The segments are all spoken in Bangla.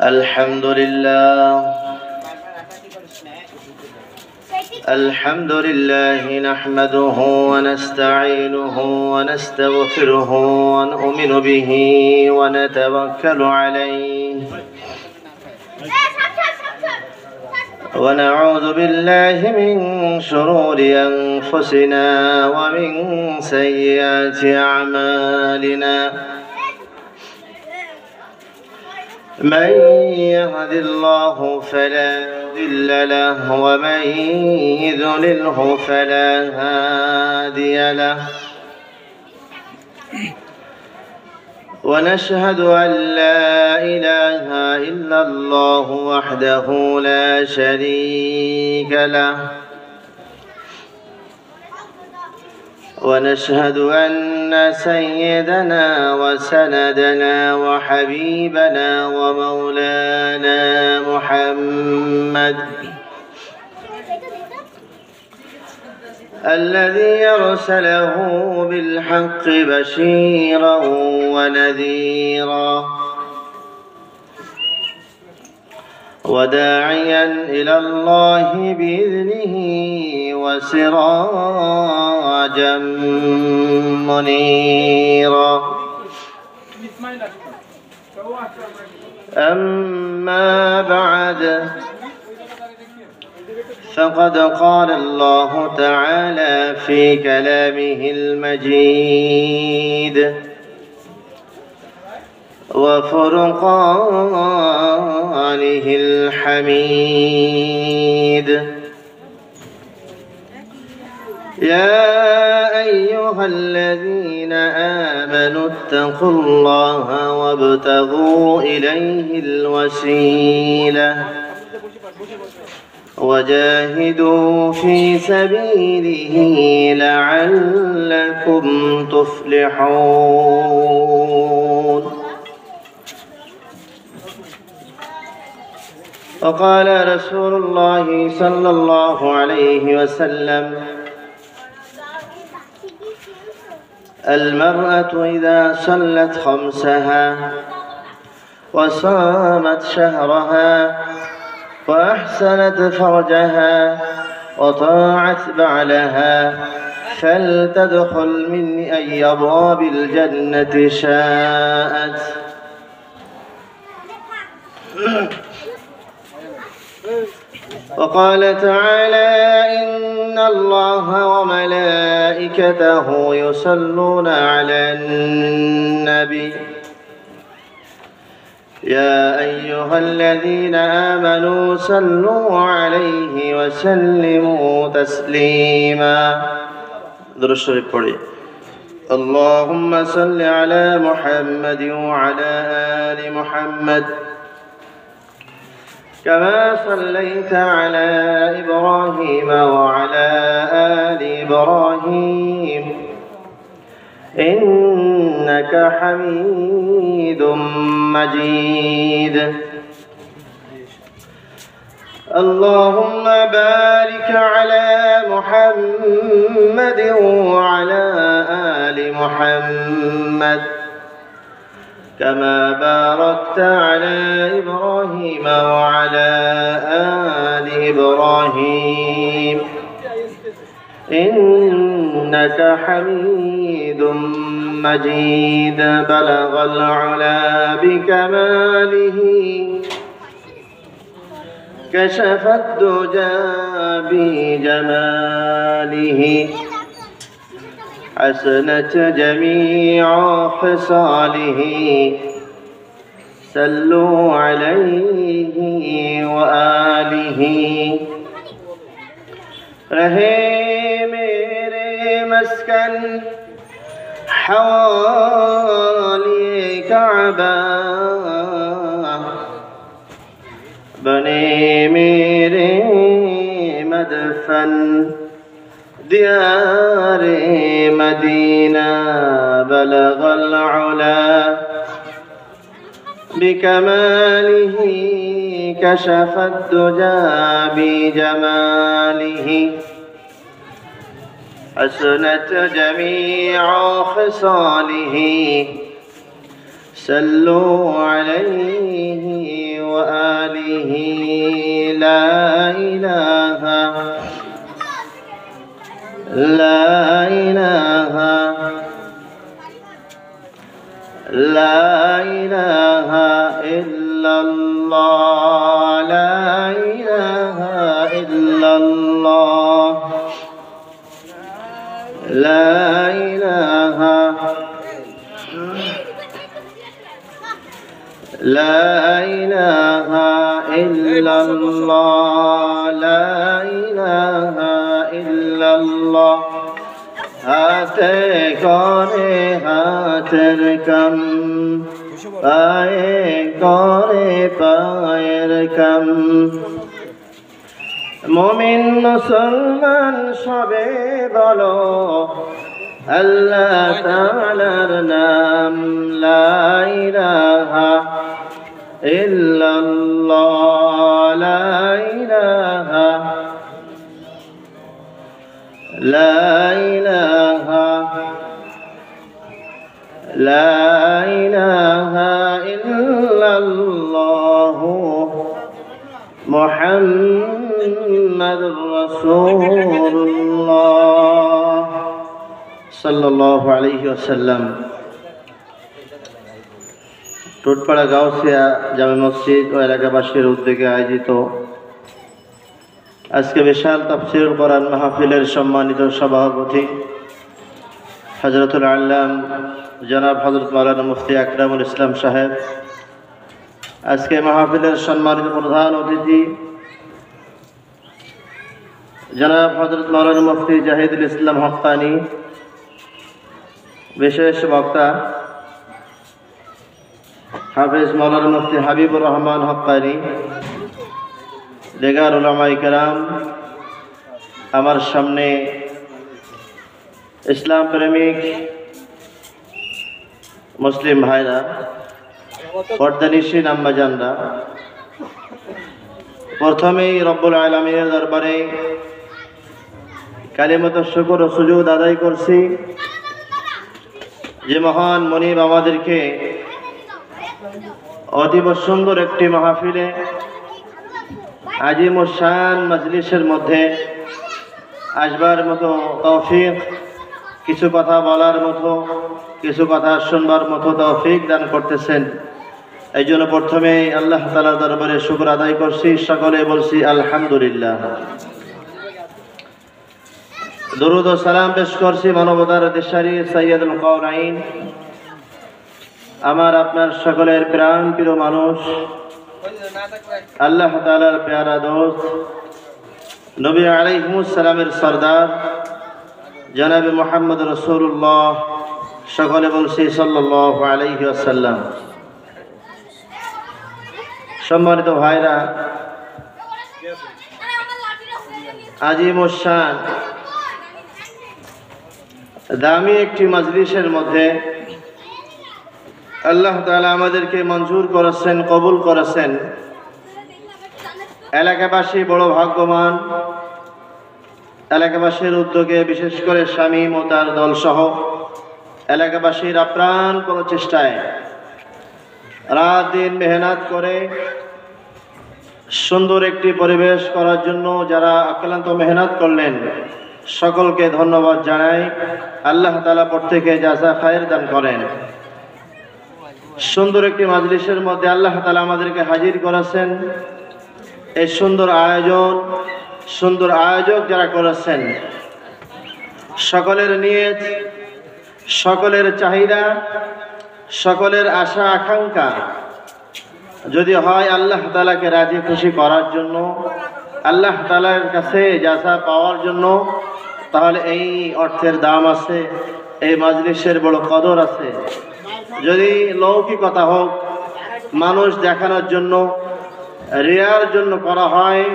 الحمد لله الحمد لله نحمده ونستعينه ونستغفره ونؤمن به ونتوكل عليه ونعوذ بالله من شرور أنفسنا ومن سيئات أعمالنا من يهد الله فلا مضل له ومن يضلله فلا هادي له ونشهد أن لا إله إلا الله وحده لا شريك له ونشهد أن سيدنا وسندنا وحبيبنا ومولانا محمد الذي أرسله بالحق بشيرا ونذيرا وداعيا إلى الله بإذنه وسراجا منيرا أما بعد فقد قال الله تعالى في كلامه المجيد وفرقانه الحميد يا أيها الذين آمنوا اتقوا الله وابتغوا إليه الوسيلة وجاهدوا في سبيله لعلكم تفلحون وقال رسول الله صلى الله عليه وسلم المرأة إذا صلت خمسها وصامت شهرها وأحسنت فرجها وطاعت بعلها فلتدخل من أي أبواب الجنة شاءت وقال تعالى إن الله وملائكته يصلون على النبي يا أيها الذين آمنوا صلوا عليه وسلموا تسليما درود شريف پڑھیں اللهم صل على محمد وعلى آل محمد كما صليت على إبراهيم وعلى آل إبراهيم إنك حميد مجيد اللهم بارك على محمد وعلى آل محمد كما باركت على إبراهيم وعلى آل إبراهيم إنك حميد مجيد بلغ العلا بكماله كشف الدجى بجماله حسنت جميع خصاله صلوا عليه وآله رہے میرے مسکن حوالی کعبہ بنے میرے مدفن ديار مدينة بلغ العلا بكماله كشف الدجى بجماله حسنت جميع خصاله صلوا عليه وآله لا إله إلا الله لا إله إلا الله لا إله إلا الله لا إله إلا الله হাতে করে হাতের কাম পায়ে করে পায়ের কাম মুমিন মুসলমান সবে বলো আল্লাহ তাআলার নাম লা ইলাহা ইল্লাল্লাহ লা ইলাহা لا إله إلا الله محمد رسول الله صلى الله عليه وسلم টুটপাড়া গাউসিয়া জামে মসজিদ ও এলাকাবাসীর উদ্যোগে আয়োজিত আজকে বিশাল তাফসীরুল কোরআন মাহফিলের সম্মানিত সভাপতি হযরতুল আল্লাম জনাব হযরত মাওলানা মুফতি আকরামুল ইসলাম সাহেব, আজকে মাহফিলের সম্মানিত প্রধান অতিথি জনাব হযরত মাওলানা মুফতি জাহিদুল ইসলাম হক্কানি, বিশেষ বক্তা হাফেজ মাওলানা মুফতি হাবিবুর রহমান হক্কানি, দেগার উলামায়ে কেরাম, আমার সামনে ইসলাম প্রেমিক মুসলিম ভাইরা, পর্দানিশীন আম্মাজানরা, প্রথমেই রব্বুল আলামিনের দরবারে কালিমাত শুকর ও সুজুদ আদায় করছি যে মহান মনিব আমাদেরকে অতীব সুন্দর একটি মাহফিলে আজিম ও শান মজলিসের মধ্যে আসবার মতো তৌফিক, কিছু কথা বলার মতো, কিছু কথা শুনবার মতো তৌফিক দান করতেছেন। এই জন্য প্রথমে আল্লাহ তাআলার দরবারে শুকর আদায় করছি, সকলে বলছি আলহামদুলিল্লাহ। দরুদ ও সালাম পেশ করছি মানবতার দিশারি সাইয়্যিদুল কাওনাইন, আমার আপনার সকলের প্রাণ প্রিয় মানুষ, আল্লাহ তাআলার প্যারা দোস্ত, নবী আলাইহিস সালামের সরদার জনাবে মুহাম্মদ রাসূলুল্লাহ, সকলে বলছি সাল্লাল্লাহু আলাইহি ওয়াসাল্লাম। সম্মানিত ভাইরা, আজিম ও শান দামি একটি মজলিসের মধ্যে আল্লাহ তাআলা আমাদেরকে মঞ্জুর করেছেন, কবুল করেছেন। এলাকাবাসী বড় ভাগ্যবান। এলাকাবাসীর উদ্যোগে, বিশেষ করে শামীম ও তার দলসহ এলাকাবাসীর আপ্রাণ প্রচেষ্টায় রাত দিন মেহনত করে সুন্দর একটি পরিবেশ করার জন্য যারা অক্লান্ত মেহনত করলেন, সকলকে ধন্যবাদ জানাই। আল্লাহ তাআলা প্রত্যেকে জাযা খায়ের দান করেন। সুন্দর একটি মাজলিসের মধ্যে আল্লাহ তাআলা আমাদেরকে হাজির করেছেন। এই সুন্দর আয়োজন, সুন্দর আয়োজক যারা করেছেন, সকলের নিয়ত, সকলের চাহিদা, সকলের আশা আকাঙ্ক্ষা যদি হয় আল্লাহ তাআলাকে রাজি খুশি করার জন্য, আল্লাহ তাআলার কাছে জাযা পাওয়ার জন্য, তাহলে এই অর্থের দাম আছে, এই মাজলিসের বড় কদর আছে। যদি লৌকিকতা হোক, মানুষ দেখানোর জন্য, রিয়ার জন্য করা হয়,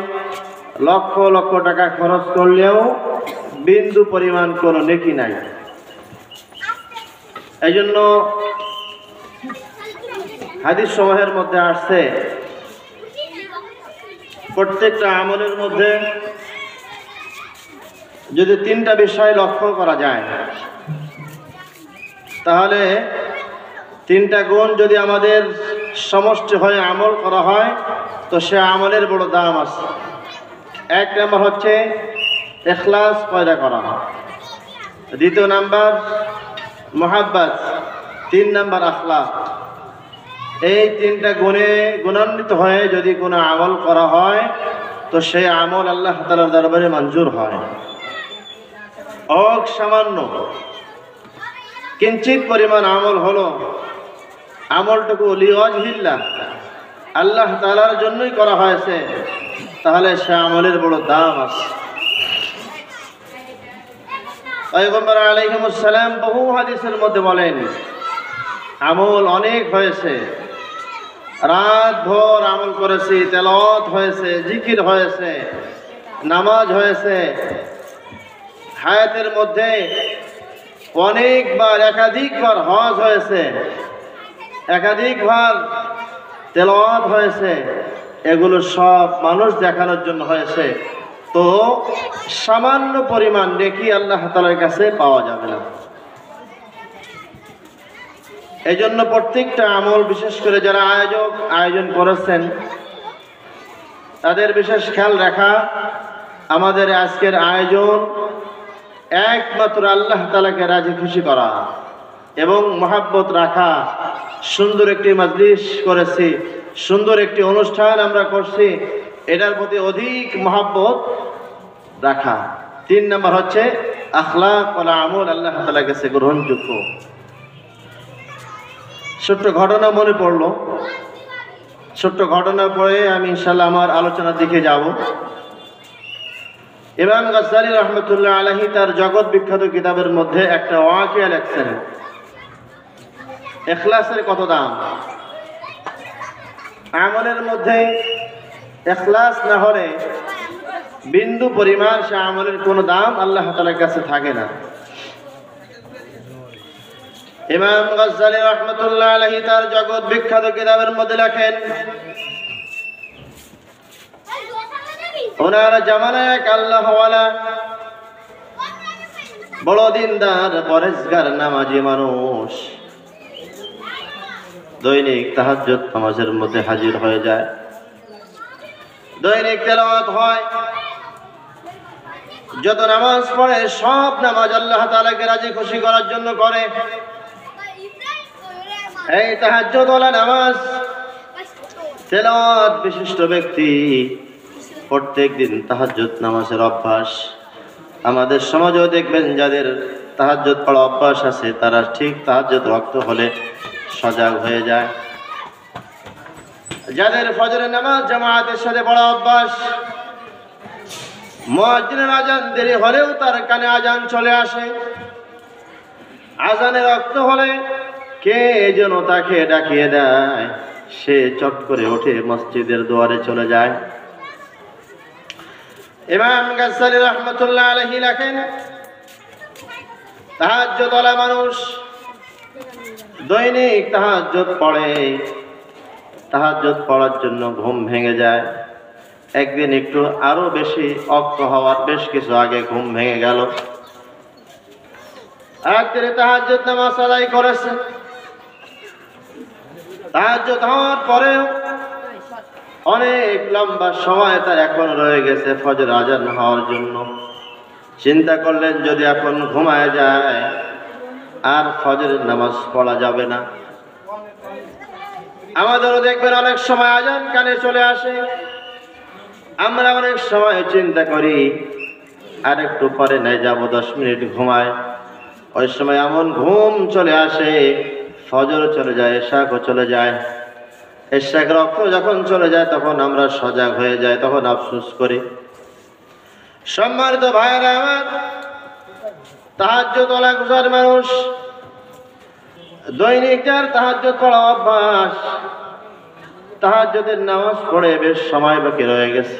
লক্ষ লক্ষ টাকা খরচ করলেও বিন্দু পরিমাণ কোনো নেকি নাই। এই জন্য হাদিস সমূহের মধ্যে আসছে, প্রত্যেকটা আমলের মধ্যে যদি তিনটা বিষয় লক্ষ্য করা যায়, তাহলে তিনটা গুণ যদি আমাদের সমষ্টি হয়ে আমল করা হয় তো সে আমলের বড় দাম আছে। এক নম্বর হচ্ছে ইখলাস পয়দা করা, দ্বিতীয় নাম্বার মুহাব্বত, তিন নাম্বার আখলাক। এই তিনটা গুণে গুণান্বিত হয়ে যদি কোনো আমল করা হয় তো সেই আমল আল্লাহ তাআলার দরবারে মঞ্জুর হয়। সামান্য কিঞ্চিত পরিমাণ আমল হলো, আমলটুকু লিওয়াজহিল্লাহ, আল্লাহ তাআলার জন্যই করা হয়েছে, তাহলে সে আমলের বড় দাম আছে। পয়গম্বর আলাইহিস সালাম বহু হাদিসের মধ্যে বলেন, আমল অনেক হয়েছে, রাত ভোর আমল করেছি, তেলাওয়াত হয়েছে, জিকির হয়েছে, নামাজ হয়েছে, হায়াতের মধ্যে অনেকবার একাধিকবার হজ হয়েছে, একাধিকবার তেলাওয়াত হয়েছে, এগুলো সব মানুষ দেখানোর জন্য হয়েছে। তো সামান্য পরিমাণ নেকি আল্লাহ তাআলার কাছে পাওয়া যাবে না। এই জন্য প্রত্যেকটা আমল, বিশেষ করে যারা আয়োজন করেছেন, তাদের বিশেষ খেয়াল রাখা, আমাদের আজকের আয়োজন একমাত্র আল্লাহ তাআলাকে রাজি খুশি করা এবং মহাব্বত রাখা। সুন্দর একটি মাজলিস করেছি, সুন্দর একটি অনুষ্ঠান আমরা করছি, এটার প্রতি অধিক মহাব্বত রাখা। তিন নম্বর হচ্ছে আখলাক ওয়াল আমল আল্লাহ তাআলার কাছে গ্রহণযোগ্য। ছোট্ট ঘটনা মনে পড়লো, ছোট্ট ঘটনা পড়ে আমি ইনশাআল্লাহ আমার আলোচনার দিকে যাব। ইমাম গাজ্জালী রাহমাতুল্লাহ আলাইহি তার জগৎ বিখ্যাত কিতাবের মধ্যে একটা ওয়াকিয়া লেখছেন, ইখলাসের কত দাম। আমলের মধ্যে ইখলাস না হলে বিন্দু পরিমাণ সে আমলের কোনো দাম আল্লাহ তাআলার কাছে থাকে না। ইমাম গাজ্জালী রাহমাতুল্লাহ আলাইহি তার জগৎ বিখ্যাত কিতাবের মধ্যে লেখেন, ওনার জামানায় এক আল্লাহওয়ালা বড় দিনদার পরেজগার নামাজি মানুষ দৈনিক তাহাজ্জুদ নামাজের মধ্যে হাজির হয়ে যায়, দৈনিক তেলাওয়াত হয়, যত নামাজ পড়ে সব নামাজ আল্লাহ তাআলাকে রাজি খুশি করার জন্য করে। এই তাহাজ্জুদ ওয়ালা নামাজ তেলাওয়াত বিশিষ্ট ব্যক্তি প্রত্যেক দিন তাহাজ্জুদ নামাজের অভ্যাস। আমাদের সমাজেও দেখবেন যাদের তাহাজ্জুদ পড়া অভ্যাস আছে, তারা ঠিক তাহাজ্জুদ ওয়াক্ত হলে সজাগ হয়ে যায়। যাদের ফজরের নামাজ জামাতের সাথে পড়া অভ্যাস, মুয়াজ্জিনের আজান দেরি হলেও তার কানে আজান চলে আসে, আজানের ওয়াক্ত হলে কে যেন তাকে ডাকিয়ে দেয়, সে চট করে উঠে মসজিদের দুয়ারে চলে যায়। ইমাম গাজ্জালী রাহমাতুল্লাহ আলাইহি লেখেন, তাহাজ্জুদ ওয়ালা মানুষ দৈনিক তাহাজ্জুদ পড়ে, তাহাজ্জুদ পড়ার জন্য ঘুম ভেঙে যায়। একদিন একটু আরো বেশি অক্ত হওয়ার বেশ কিছু আগে ঘুম ভেঙে গেল, রাত্রে তাহাজ্জুদ নামাজ আদায় করেছে। তাহাজ্জুদ হওয়ার পরেও অনেক লম্বা সময় তার এখন রয়ে গেছে ফজর আজান হওয়ার জন্য। চিন্তা করলেন যদি এখন ঘুমায় যায় আর ফজরের নামাজ পড়া যাবে না। আমাদেরও দেখবেন অনেক সময় আজান কানে চলে আসে, আমরা অনেক সময় চিন্তা করি আর একটু পরে নেই যাব, 10 মিনিট ঘুমায়। ওই সময় এমন ঘুম চলে আসে, ফজর চলে যায়, এশাকও চলে যায়। এশাক রক্ত যখন চলে যায় তখন আমরা সজাগ হয়ে যাই, তখন আফসোস করি। সম্মানিত ভাইয়েরা আমার, তাহাজ্জুদ ওয়ালা গুজার মানুষ দৈনিক যার তাহাজ্জুদ পড়া অভ্যাস, তাহাজ্জুদের নামাজ পড়ে বেশ সময় বাকি রয়ে গেছে,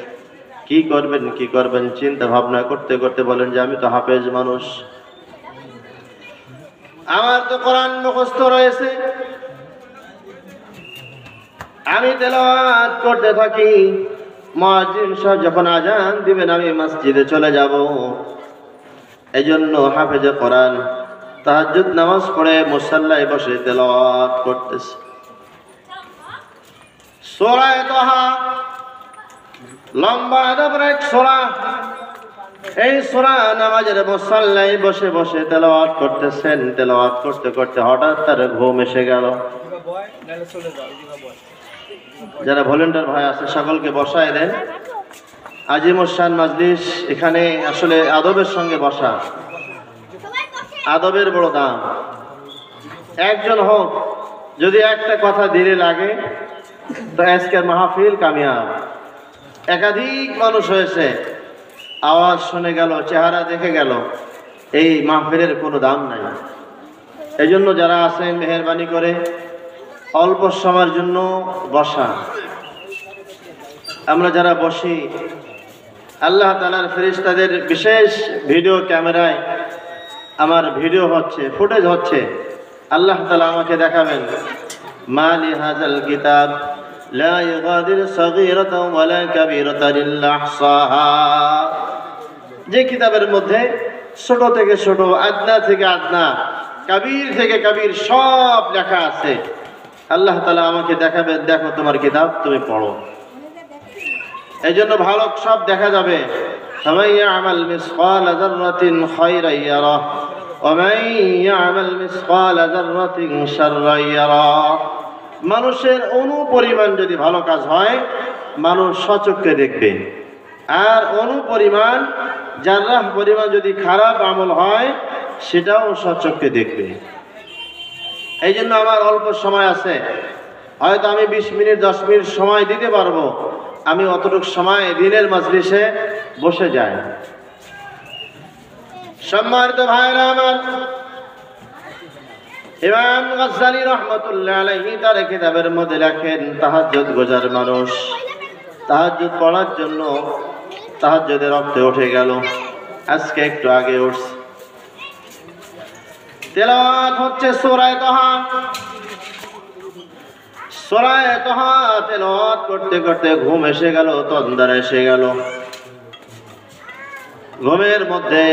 কি করবেন চিন্তা ভাবনা করতে করতে বলেন যে আমি তো হাফেজ মানুষ, আমার তো কোরআন মুখস্থ রয়েছে, আমি তেলাওয়াত করতে থাকি, মুয়াজ্জিন সাহেব যখন আজান দিবেন আমি মসজিদে চলে যাব। এই জন্য হাফেজে কোরআন তাহাজ্জুদ নামাজ পড়ে মুসাল্লায় বসে তেলাওয়াত করতেছে সূরা তাহা, লম্বা আদবের এক সূরা। এই সূরা নামাজের মুসাল্লায় বসে বসে তেলাওয়াত করতেছেন। তেলাওয়াত করতে করতে হঠাৎ তার ঘুম এসে গেল। যারা ভলেন্টিয়ার ভাই আছে সকলকে বসায় দেন। আজিমুসান মাজলিস, এখানে আসলে আদবের সঙ্গে বসা, আদবের বড় দাম। একজন হোক, যদি একটা কথা দিলে লাগে তো আজকের মাহফিল কামিয়াব। একাধিক মানুষ হয়েছে, আওয়াজ শুনে গেল, চেহারা দেখে গেল, এই মাহফিলের কোনো দাম নাই। এই জন্য যারা আছেন মেহেরবানি করে অল্প সময়ের জন্য বসা। আমরা যারা বসি, আল্লাহ তাআলার ফেরেশতাদের বিশেষ ভিডিও ক্যামেরায় আমার ভিডিও হচ্ছে, ফুটেজ হচ্ছে। আল্লাহ তাআলা আমাকে দেখাবেন, মা লিহাযাল কিতাব লা ইউগাদিরু সাগীরাতাও ওয়ালা কাবীরাতান ইল্লা আহসাহা। যে কিতাবের মধ্যে ছোট থেকে ছোট, আদনা থেকে আদনা, কাবীর থেকে কাবীর সব লেখা আছে। আল্লাহ তাআলা আমাকে দেখাবেন, দেখো তোমার কিতাব, তুমি পড়ো। এই জন্য ভালো সব দেখা যাবে। ফামান ইয়ামাল মিসকালা যাররাতিন খায়রান ইয়ারাহ ওয়া মান ইয়ামাল মিসকালা যাররাতিন শাররান ইয়ারাহ। মানুষের অনুপরিমাণ যদি ভালো কাজ হয়, মানুষ সচক্ষে দেখবে। আর অনুপরিমাণ, জাররাহ পরিমাণ যদি খারাপ আমল হয়, সেটাও সচক্ষে দেখবে। এই জন্য আমার অল্প সময় আছে, হয়তো আমি 20 মিনিট 10 মিনিট সময় দিতে পারবো। আমি অতটুকু সময় দিনের মাজলিসে বসে যাই। সম্মানিত ভাইরা আমার, ইমাম গাজ্জালী রাহমাতুল্লাহ আলাইহি তার কিতাবের মধ্যে লেখেন, তাহাজ্জুদ গোজার মানুষ তাহাজ্জুদ পড়ার জন্য তাহাজ্জুদের রক্তে উঠে গেল। আজকে একটু আগে উঠছে, তেলাওয়াত হচ্ছে সূরা তাহা। সূরা তাহা তেলাওয়াত করতে করতে ঘুম এসে গেল, তন্দ্রা এসে গেল। ঘুমের মধ্যে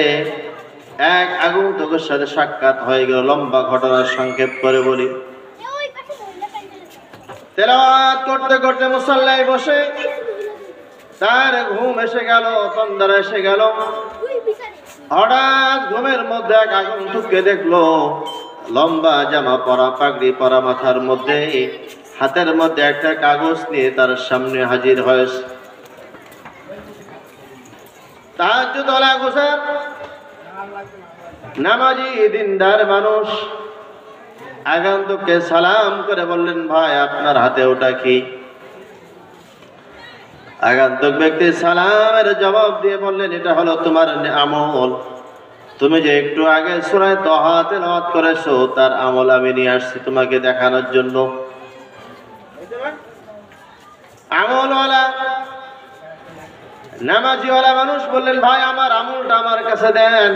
এক আগন্তুকের সাথে সাক্ষাৎ হয়ে গেল। লম্বা ঘটনা সংক্ষেপ করে বলি। তেলাওয়াত করতে করতে মুসাল্লায় বসে তার ঘুম এসে গেল, তন্দ্রা এসে গেল। হঠাৎ ঘুমের মধ্যে এক আগন্তুককে দেখলো, লম্বা জামা পরা, পাগড়ি পরা, মাথার মধ্যে, হাতের মধ্যে একটা কাগজ নিয়ে তার সামনে হাজির হয়েছে। তাহাজ্জুদ ওয়ালা গোজার নামাজি দিনদার মানুষ আগন্তুককে সালাম করে বললেন, ভাই আপনার হাতে ওটা কি? আগন্তুক ব্যক্তি সালামের জবাব দিয়ে বললেন, এটা হলো তোমার আমল। তুমি যে একটু আগে সূরা তাহা তেলাওয়াত করেছো, তার আমল আমি নিয়ে আসছি তোমাকে দেখানোর জন্য। আমলওয়ালা নামাজিওয়ালা মানুষ বললেন, ভাই আমার আমলটা আমার কাছে দেন,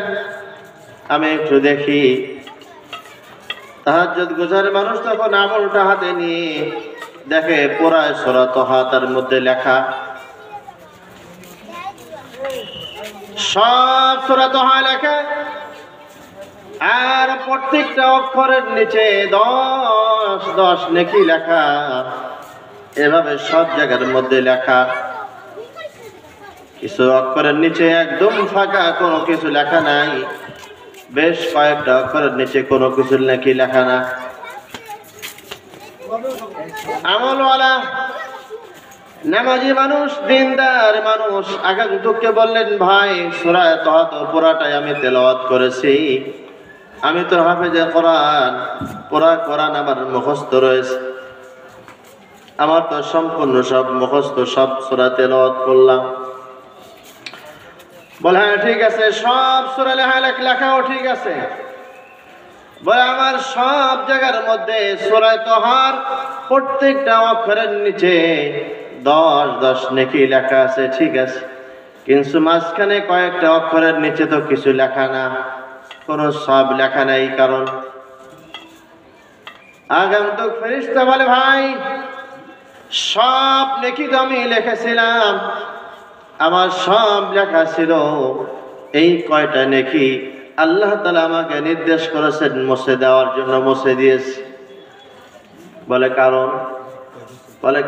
আমি একটু দেখি। তাহাজ্জুদ গুজার মানুষ তখন আমলটা হাতে নিয়ে দেখে পুরা সূরা তাহা তার মধ্যে লেখা। সব সূরা তাহা লেখা, আর প্রত্যেকটা অক্ষরের নিচে 10 নেকি লেখা। এভাবে সব জায়গার মধ্যে লেখা। কিছু অক্ষরের নিচে একদম ফাঁকা, কোনো কিছু লেখা নাই। বেশ কয়েকটা অক্ষরের নিচে কোনো কিছু নাকি লেখা না। আমলওয়ালা নামাজি মানুষ, দিনদার মানুষ আগন্তুককে বললেন, ভাই সূরা তাহা তো পুরাটাই আমি তেলাওয়াত করেছি, আমি তো হাফেজে কোরআন, পুরা কোরআন আমার মুখস্থ রয়েছে, আমার তো সম্পূর্ণ সব মুখস্থ, সব সূরা তেলাওয়াত করলাম। বলে হ্যাঁ ঠিক আছে, সব সূরা লেখাও ঠিক আছে। বলে আমার সব জায়গার মধ্যে সূরা তাহার প্রত্যেকটা অক্ষরের নিচে 10 নেকি লেখা আছে, ঠিক আছে, কিন্তু মাঝখানে কয়েকটা অক্ষরের নিচে তো কিছু লেখা না, কোনো সব লেখা নাই। কারণ আগন্তুক ফেরেশতা বলে, ভাই সব নেকি তো আমি লিখেছিলাম, আমার সব লেখা ছিল, এই কয়টা নেকি আল্লাহ তাআলা আমাকে নির্দেশ করেছেন মুছে দেওয়ার জন্য, মুছে দিয়েছি। বলে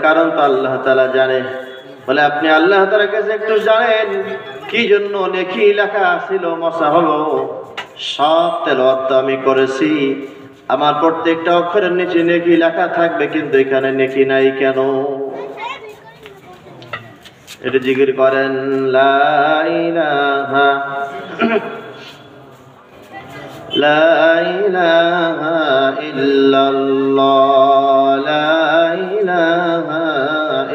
কারণ তো আল্লাহ তাআলা জানে। বলে আপনি আল্লাহ তাআলার কাছে একটু জানেন কি জন্য নেকি লেখা ছিল, মোছা হলো? সব তেলাওয়াত তো আমি করেছি, আমার প্রত্যেকটা অক্ষরের নিচে নেকি লেখা থাকবে, কিন্তু এখানে নেকি নাই কেন? এটা জিকির করেন, লা ইলাহা লা ইলাহা ইল্লাল্লাহ, লা ইলাহা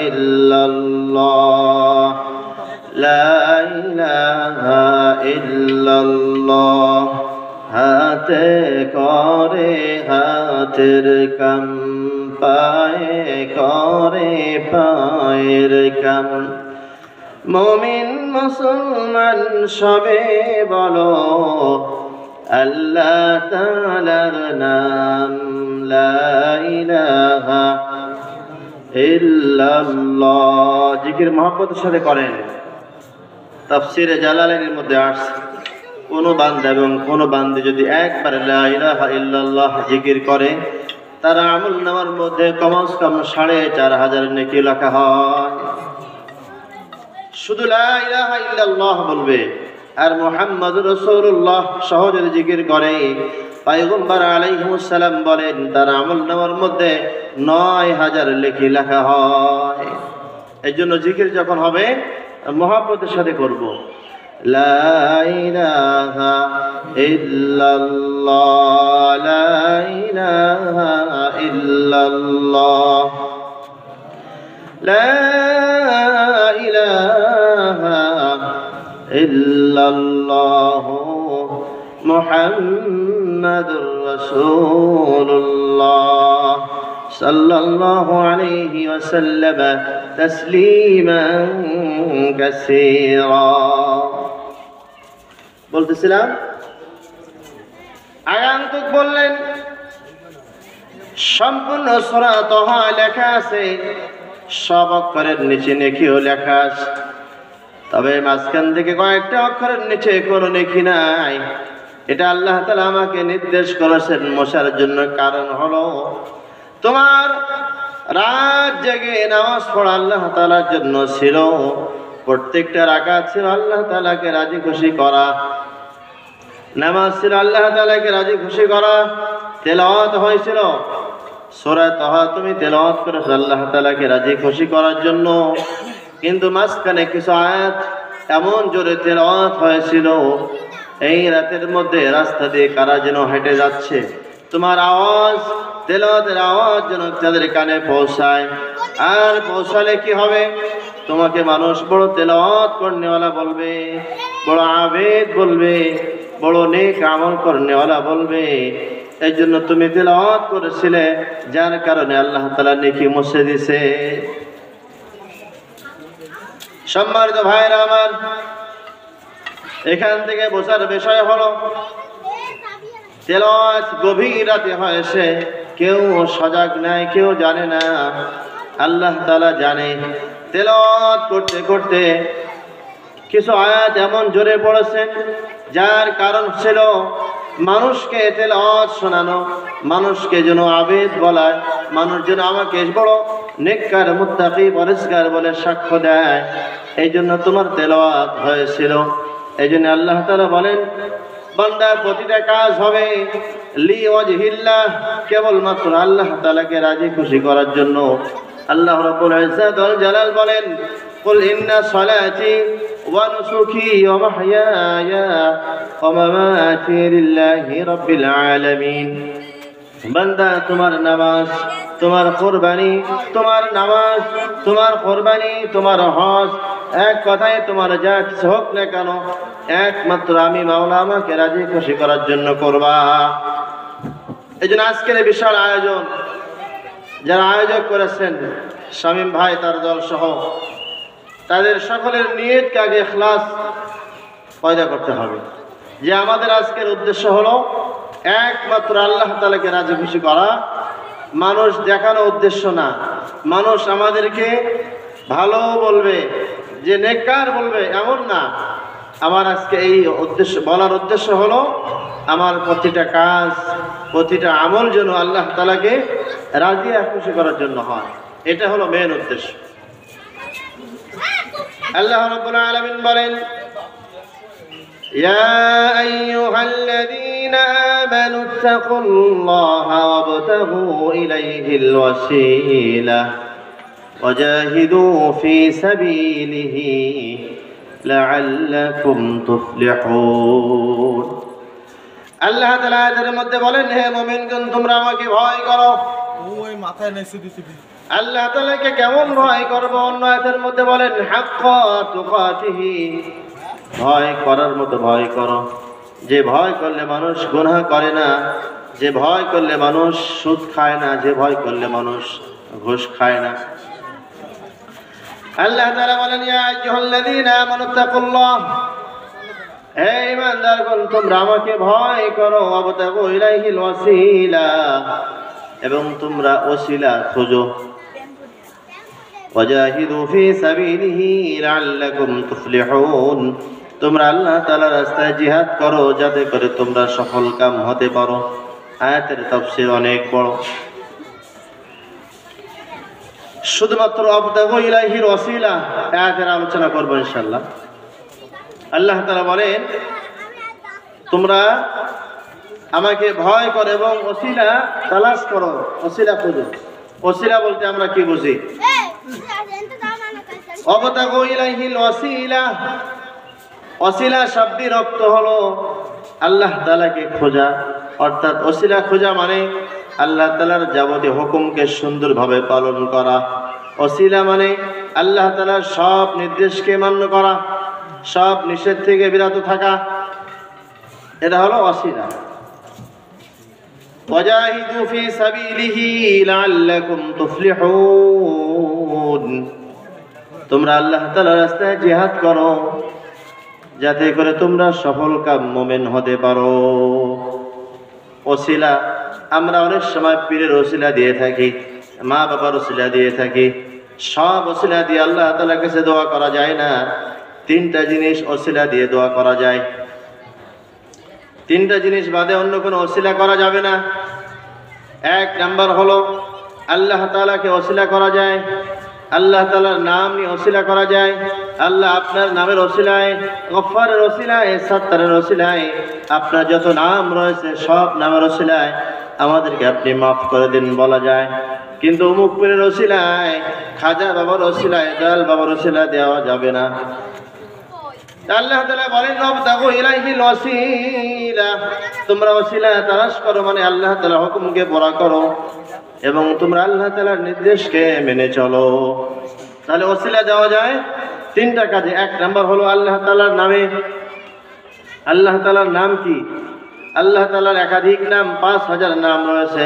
ইল্লাল্লাহ, লা ইলাহা ইল্লাল্লাহ। হাতে করে হাতের কাম, পায়ে করে পায়ের কাম। মুমিন মুসলমান সবে বলো আল্লাহ তাআলার নাম, লা ইলাহা ইল্লাল্লাহ। জিকির মহব্বতের সাথে করেন। তাফসীরে জালালাইনের মধ্যে আসছে, কোন বান্দা এবং কোন বান্দী যদি একবার লা ইলাহা ইল্লাল্লাহ জিকির করে, তার আমলনামার মধ্যে কমস কম ৪৫০০ নেকি লেখা হয়। শুধু লা ইলাহা ইল্লাল্লাহ বলবে আর মুহাম্মাদুর রাসূলুল্লাহ সহ যদি জিকির করে, পয়গম্বর আলাইহিস সালাম বলেন তার আমলনামার মধ্যে ৯০০০ নেকি লেখা হয়। এজন্য জিকির যখন হবে মহব্বতের সাথে করব। লা ইলাহা ইল্লাল্লাহ, লা ইলাহা ইল্লাল্লাহ, লা ইলাহা ইল্লাল্লাহ, মুহাম্মাদুর রাসূলুল্লাহ সাল্লাল্লাহু আলাইহি ওয়াসাল্লাম তাসলিমান কাসীরা। বলতেছিলাম আয়ান্তুক বললেন সম্পূর্ণ সূরা তাহা লেখা আছে, সব অক্ষরের নিচে নেকিও লেখা আছে, তবে মাঝখান থেকে কয়েকটা অক্ষরের নিচে কোনো নেকি নাই। এটা আল্লাহ তাআলা আমাকে নির্দেশ করেছেন মোছার জন্য। কারণ হলো তোমার রাত জেগে নামাজ পড়া আল্লাহ তাআলার জন্য ছিল, প্রত্যেকটা রাকাত ছিল আল্লাহ তাআলাকে রাজি খুশি করা, নামাজ ছিল আল্লাহ তাআলাকে রাজি খুশি করা, তেলাওয়াত হয়েছিল সূরা তাহা, তুমি তেলাওয়াত করেছো আল্লাহ তাআলাকে রাজি খুশি করার জন্য। কিন্তু মাঝখানে কিছু আয়াত এমন জোরে তেলাওয়াত হয়েছিল, এই রাতের মধ্যে রাস্তা দিয়ে কারা যেন হেঁটে যাচ্ছে, তোমার আওয়াজ, তেলাওয়াতের আওয়াজ যেন তাদের কানে পৌঁছায়। আর পৌঁছালে কি হবে? তোমাকে মানুষ বড় তেলাওয়াত করনেওয়ালা বলবে, বড় আবেদ বলবে, বড় নেক আমল করনেওয়ালা বলবে। এই জন্য তুমি তেলাওয়াত করেছিলে, যার কারণে আল্লাহ তাআলা নেকি মুছে দিছে। সম্মানিত ভাইরা আমার, এখান থেকে বোঝার বিষয় হলো তেলাওয়াত গভীর রাতে হয়েছে, কেউ সজাগ নাই, কেউ জানে না, আল্লাহ তাআলা জানে। তেলাওয়াত করতে করতে কিছু আয়াত এমন জোরে পড়েছেন, যার কারণ ছিল মানুষকে তেলাওয়াত শোনানো, মানুষকে যেন আবেদ বলায়, মানুষ যেন আমাকে বড় নেককার মুত্তাকি পরেজগার বলে সাক্ষ্য দেয়। এই জন্য তোমার তেলাওয়াত হয়েছিল। এই জন্য আল্লাহ তাআলা বলেন বান্দার প্রতিটা কাজ হবে লিওয়াজহিল্লাহ, কেবলমাত্র আল্লাহ তাআলাকে রাজি খুশি করার জন্য। আল্লাহ রাব্বুল ইজ্জাত ওয়াল জালাল বলেন কুল ইন্না সলাতি ওয়া নুসুকি ওয়া মাহইয়ায়া ওয়া মামাতি লিল্লাহি রাব্বিল আলামিন। বান্দা তোমার নামাজ, তোমার কুরবানি, তোমার নামাজ, তোমার কুরবানি, তোমার হজ, এক কথায় তোমার যা কিছু হোক না কেন একমাত্র আমি মাওলা আমাকে রাজি খুশি করার জন্য করবা। এই জন্য আজকের বিশাল আয়োজন, যারা আয়োজক করেছেন শামীম ভাই তার দল সহ, তাদের সকলের নিয়তকে আগে ইখলাস পয়দা করতে হবে, যে আমাদের আজকের উদ্দেশ্য হলো একমাত্র আল্লাহ তাআলাকে রাজি খুশি করা, মানুষ দেখানো উদ্দেশ্য না। মানুষ আমাদেরকে ভালো বলবে, যে নেককার বলবে এমন না, আমার আজকে এই বলার উদ্দেশ্য হলো আমার প্রতিটা কাজ, প্রতিটা আমল যেন আল্লাহ তাআলাকে রাজি আর খুশি করার জন্য হয়। এটা হলো মেন উদ্দেশ্য। আল্লাহ রাব্বুল আলামিন বলেন, ইয়া আইয়ুহাল্লাযীনা আমানু তাকুল্লাহা ওয়াবতাগু ইলাইহিল ওয়াসিলা ওয়াজাহিদু ফি সাবিলিহি লাআল্লাকুম তুফলিহুন। আল্লাহ তাআলা এর মধ্যে বলেন, হে মুমিনগণ, তোমরা আমাকে ভয় করো। ওই মাথায় নেছে দিতে আল্লাহ তাআলাকে কেমন ভয় করব? অন্য আয়াতের মধ্যে বলেন, হাক্কা তুকাতিহি, ভয় করার মতো ভয় করো। যে ভয় করলে মানুষ গুনাহ করে না, যে ভয় করলে মানুষ সুদ খায় না, যে ভয় করলে মানুষ ঘুষ খায় না। আল্লাহ তাআলা বলেন, ইয়া আইয়ুহাল্লাযীনা আমানু তাকুল্লাহ, হে ঈমানদারগণ, তোমরা আমাকে ভয় করো। ওয়াবতাগু ইলাইহিল ওয়াসিলা, এবং তোমরা ওসিলা খোঁজো। ওয়াজাহিদু ফি সাবিলিহি লাআল্লাকুম তুফলিহুন, তোমরা আল্লাহ তাআলার রাস্তায় জিহাদ করো যাতে করে তোমরা সফলকাম হতে পারো। আয়াতের তাফসীর অনেক বড়। শুধুমাত্র ওয়াবতাগু ইলাইহিল ওয়াসিলা আয়াতের আলোচনা করব ইনশাআল্লাহ। আল্লাহ তাআলা বলেন, তোমরা আমাকে ভয় করো এবং ওসিলা তালাশ করো, ওসিলা খোঁজো। ওসিলা বলতে আমরা কি বুঝি? ওয়াবতাগু ইলাইহিল ওয়াসিলা, ওসিলা শাব্দিক অর্থ হলো আল্লাহ তাআলাকে খোঁজা। অর্থাৎ ওসিলা খোঁজা মানে আল্লাহ তাআলার যাবতীয় হুকুমকে সুন্দরভাবে পালন করা। ওসিলা মানে আল্লাহ তাআলার সব নির্দেশকে মান্য করা, সব নিষেধ থেকে বিরত থাকা। এটা হলো ওসিলা। ওয়াজাহিদু ফি সাবিলিহি লাআল্লাকুম তুফলিহুন, তোমরা আল্লাহ তাআলার রাস্তায় জিহাদ করো যাতে করে তোমরা সফলকাম মুমিন হতে পারো। ওসিলা আমরা অনেক সময় পীরের ওসিলা দিয়ে থাকি, মা বাবার ওসিলা দিয়ে থাকি। সব ওসিলা দিয়ে আল্লাহ তাআলার কাছে দোয়া করা যায় না। তিনটা জিনিস ওসিলা দিয়ে দোয়া করা যায়। তিনটা জিনিস বাদে অন্য কোনো ওসিলা করা যাবে না। এক নাম্বার হলো আল্লাহ তাআলাকে ওসিলা করা যায়, আল্লাহ তাআলার নাম নিয়ে ওসিলা করা যায়। আল্লাহ আপনার নামের ওসিলায়, গফফারের ওসিলায়, সাত্তারের ওসিলায়, আপনার যত নাম রয়েছে সব নামের ওসিলায় আমাদেরকে আপনি মাফ করে দিন বলা যায়। কিন্তু অমুক পীরের ওসিলায়, খাজা বাবার ওসিলায়, দয়াল বাবার ওসিলায় দেওয়া যাবে না। আল্লাহ তাআলা বলেন, ওয়াবতাগু ইলাইহিল ওয়াসিলা, তোমরা ওসিলা তালাশ করো মানে আল্লাহ তাআলার হুকুমকে পুরা করো এবং তোমরা আল্লাহ তাআলার নির্দেশকে মেনে চলো। তাহলে ওসিলা দেওয়া যায় তিনটা কাজে। এক নাম্বার হলো আল্লাহ তাআলার নামে। আল্লাহ তাআলার নাম কি? আল্লাহ তাআলার একাধিক নাম, 5000 নাম রয়েছে।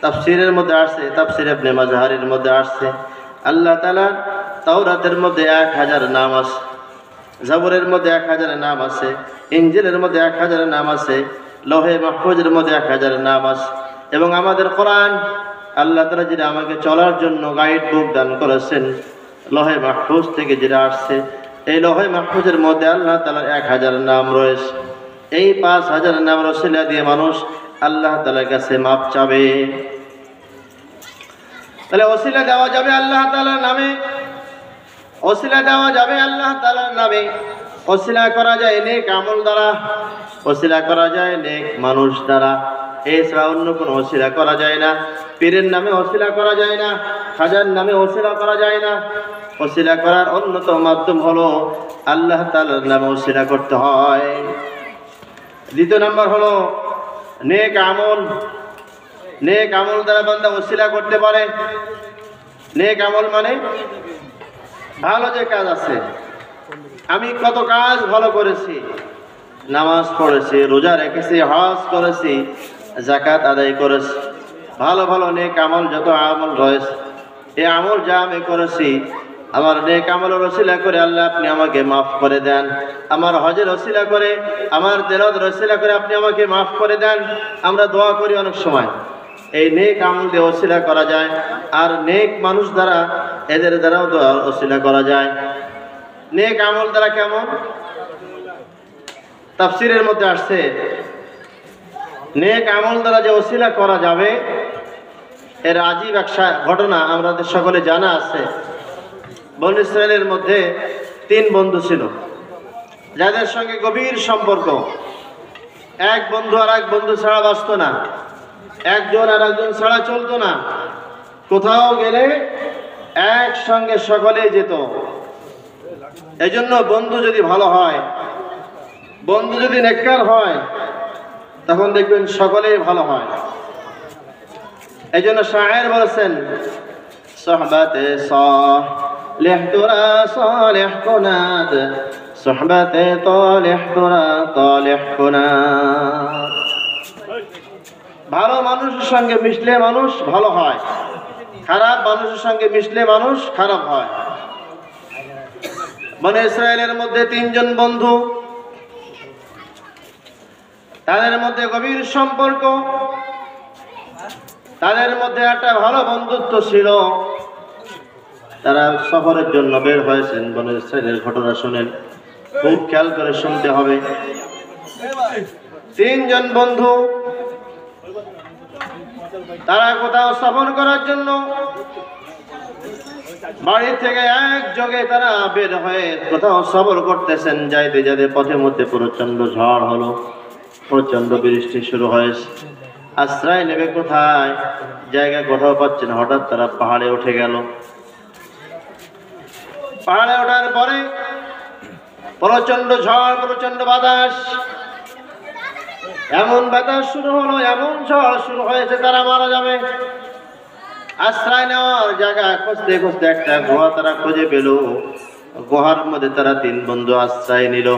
তাফসীরের মধ্যে আসছে, তাফসীর ইবনে মাজহারের মধ্যে আসছে আল্লাহ তাআলার তাওরাতের মধ্যে 1000 নাম আছে, জাবরের মধ্যে 1000 নাম আছে, ইনজিলের মধ্যে 1000 নাম আছে, লৌহে মাহফুজের মধ্যে 1000 নাম আছে। এবং আমাদের কোরআন আল্লাহ তাআলা যেটা আমাকে চলার জন্য গাইড বুক দান করেছেন, লৌহে মাহফুজ থেকে যেটা আসছে, এই লৌহে মাহফুজের মধ্যে আল্লাহ তাআলার 1000 নাম রয়েছে। এই 5000 নাম ওসিলা দিয়ে মানুষ আল্লাহ তাআলার কাছে মাপ চাবে। তাহলে ওসিলা দেওয়া যাবে আল্লাহ তাআলার নামে, ওসিলা দেওয়া যাবে আল্লাহ তাআলার নামে। ওসিলা করা যায় নেক আমল দ্বারা, ওসিলা করা যায় নেক মানুষ দ্বারা। এছাড়া অন্য কোনো ওসিলা করা যায় না। পীরের নামে ওসিলা করা যায় না, খাজার নামে ওসিলা করা যায় না। ওসিলা করার অন্যতম মাধ্যম হলো আল্লাহ তাআলার নামে ওসিলা করতে হয়। দ্বিতীয় নাম্বার হলো নেক আমল। নেক আমল দ্বারা বান্দা ওসিলা করতে পারে। নেক আমল মানে ভালো যে কাজ আছে, আমি কত কাজ ভালো করেছি, নামাজ পড়েছি, রোজা রেখেছি, হজ করেছি, যাকাত আদায় করেছি, ভালো ভালো নেক আমল যত আমল রয়েছে, এই আমল যা আমি করেছি আমার নেক আমলের ওসিলা করে আল্লাহ আপনি আমাকে মাফ করে দেন। আমার হজের ওসিলা করে, আমার তেলাওয়াতের ওসিলা করে আপনি আমাকে মাফ করে দেন। আমরা দোয়া করি অনেক সময়, এই নেক আমল দিয়ে ওসিলা করা যায়। আর নেক মানুষ দ্বারা, এদের দ্বারাও দোয়া ওসিলা করা যায়। নেক আমল দ্বারা কেমন? তাফসীরের মধ্যে আসছে নেক আমল দ্বারা যে ওসিলা করা যাবে এর আজীব এক ঘটনা আমাদের সকলে জানা আছে। বনী ইসরায়েলের মধ্যে 3 বন্ধু ছিল যাদের সঙ্গে গভীর সম্পর্ক। এক বন্ধু আর এক বন্ধু ছাড়া বাঁচত না, একজন আর একজন ছাড়া চলতো না। কোথাও গেলে একসঙ্গে সকলে যেত। এই জন্য বন্ধু যদি ভালো হয়, বন্ধু যদি নেককার হয়, তখন দেখবেন সকলেই ভালো হয়। এই জন্য শায়ের বলেছেন, সোহবতে সালেহ তোরা সালেহ কুনাদ, সোহবতে তালেহ তোরা তালেহ কুনাদ। ভালো মানুষের সঙ্গে মিশলে মানুষ ভালো হয়, খারাপ মানুষের সঙ্গে মিশলে মানুষ খারাপ হয়। বনী ইসরায়েলের মধ্যে 3 জন বন্ধু, তাদের মধ্যে গভীর সম্পর্ক, তাদের মধ্যে একটা ভালো বন্ধুত্ব ছিল। তারা সফরের জন্য বের হয়েছেন। বনী ইসরায়েলের ঘটনা শুনেন, খুব খেয়াল করে শুনতে হবে। 3 জন বন্ধু তারা কোথাও সফর করার জন্য বাড়ি থেকে একযোগে তারা বের হয়ে কোথাও সফর করতেছেন। যাইতে যাইতে পথের মধ্যে প্রচন্ড ঝড় হলো, প্রচন্ড বৃষ্টি শুরু হয়েছে। আশ্রয় নেবে কোথায়, জায়গা কোথাও পাচ্ছেন। হঠাৎ তারা পাহাড়ে উঠে গেল। পাহাড়ে ওঠার পরে প্রচন্ড ঝড়, প্রচন্ড বাতাস, এমন বাতাস শুরু হলো, এমন ঝড় শুরু হয়েছে তারা মারা যাবে। আশ্রয় নেওয়ার জায়গা খুঁজতে খুঁজতে একটা গুহা তারা খুঁজে পেল। গুহার মধ্যে তারা 3 বন্ধু আশ্রয় নিল।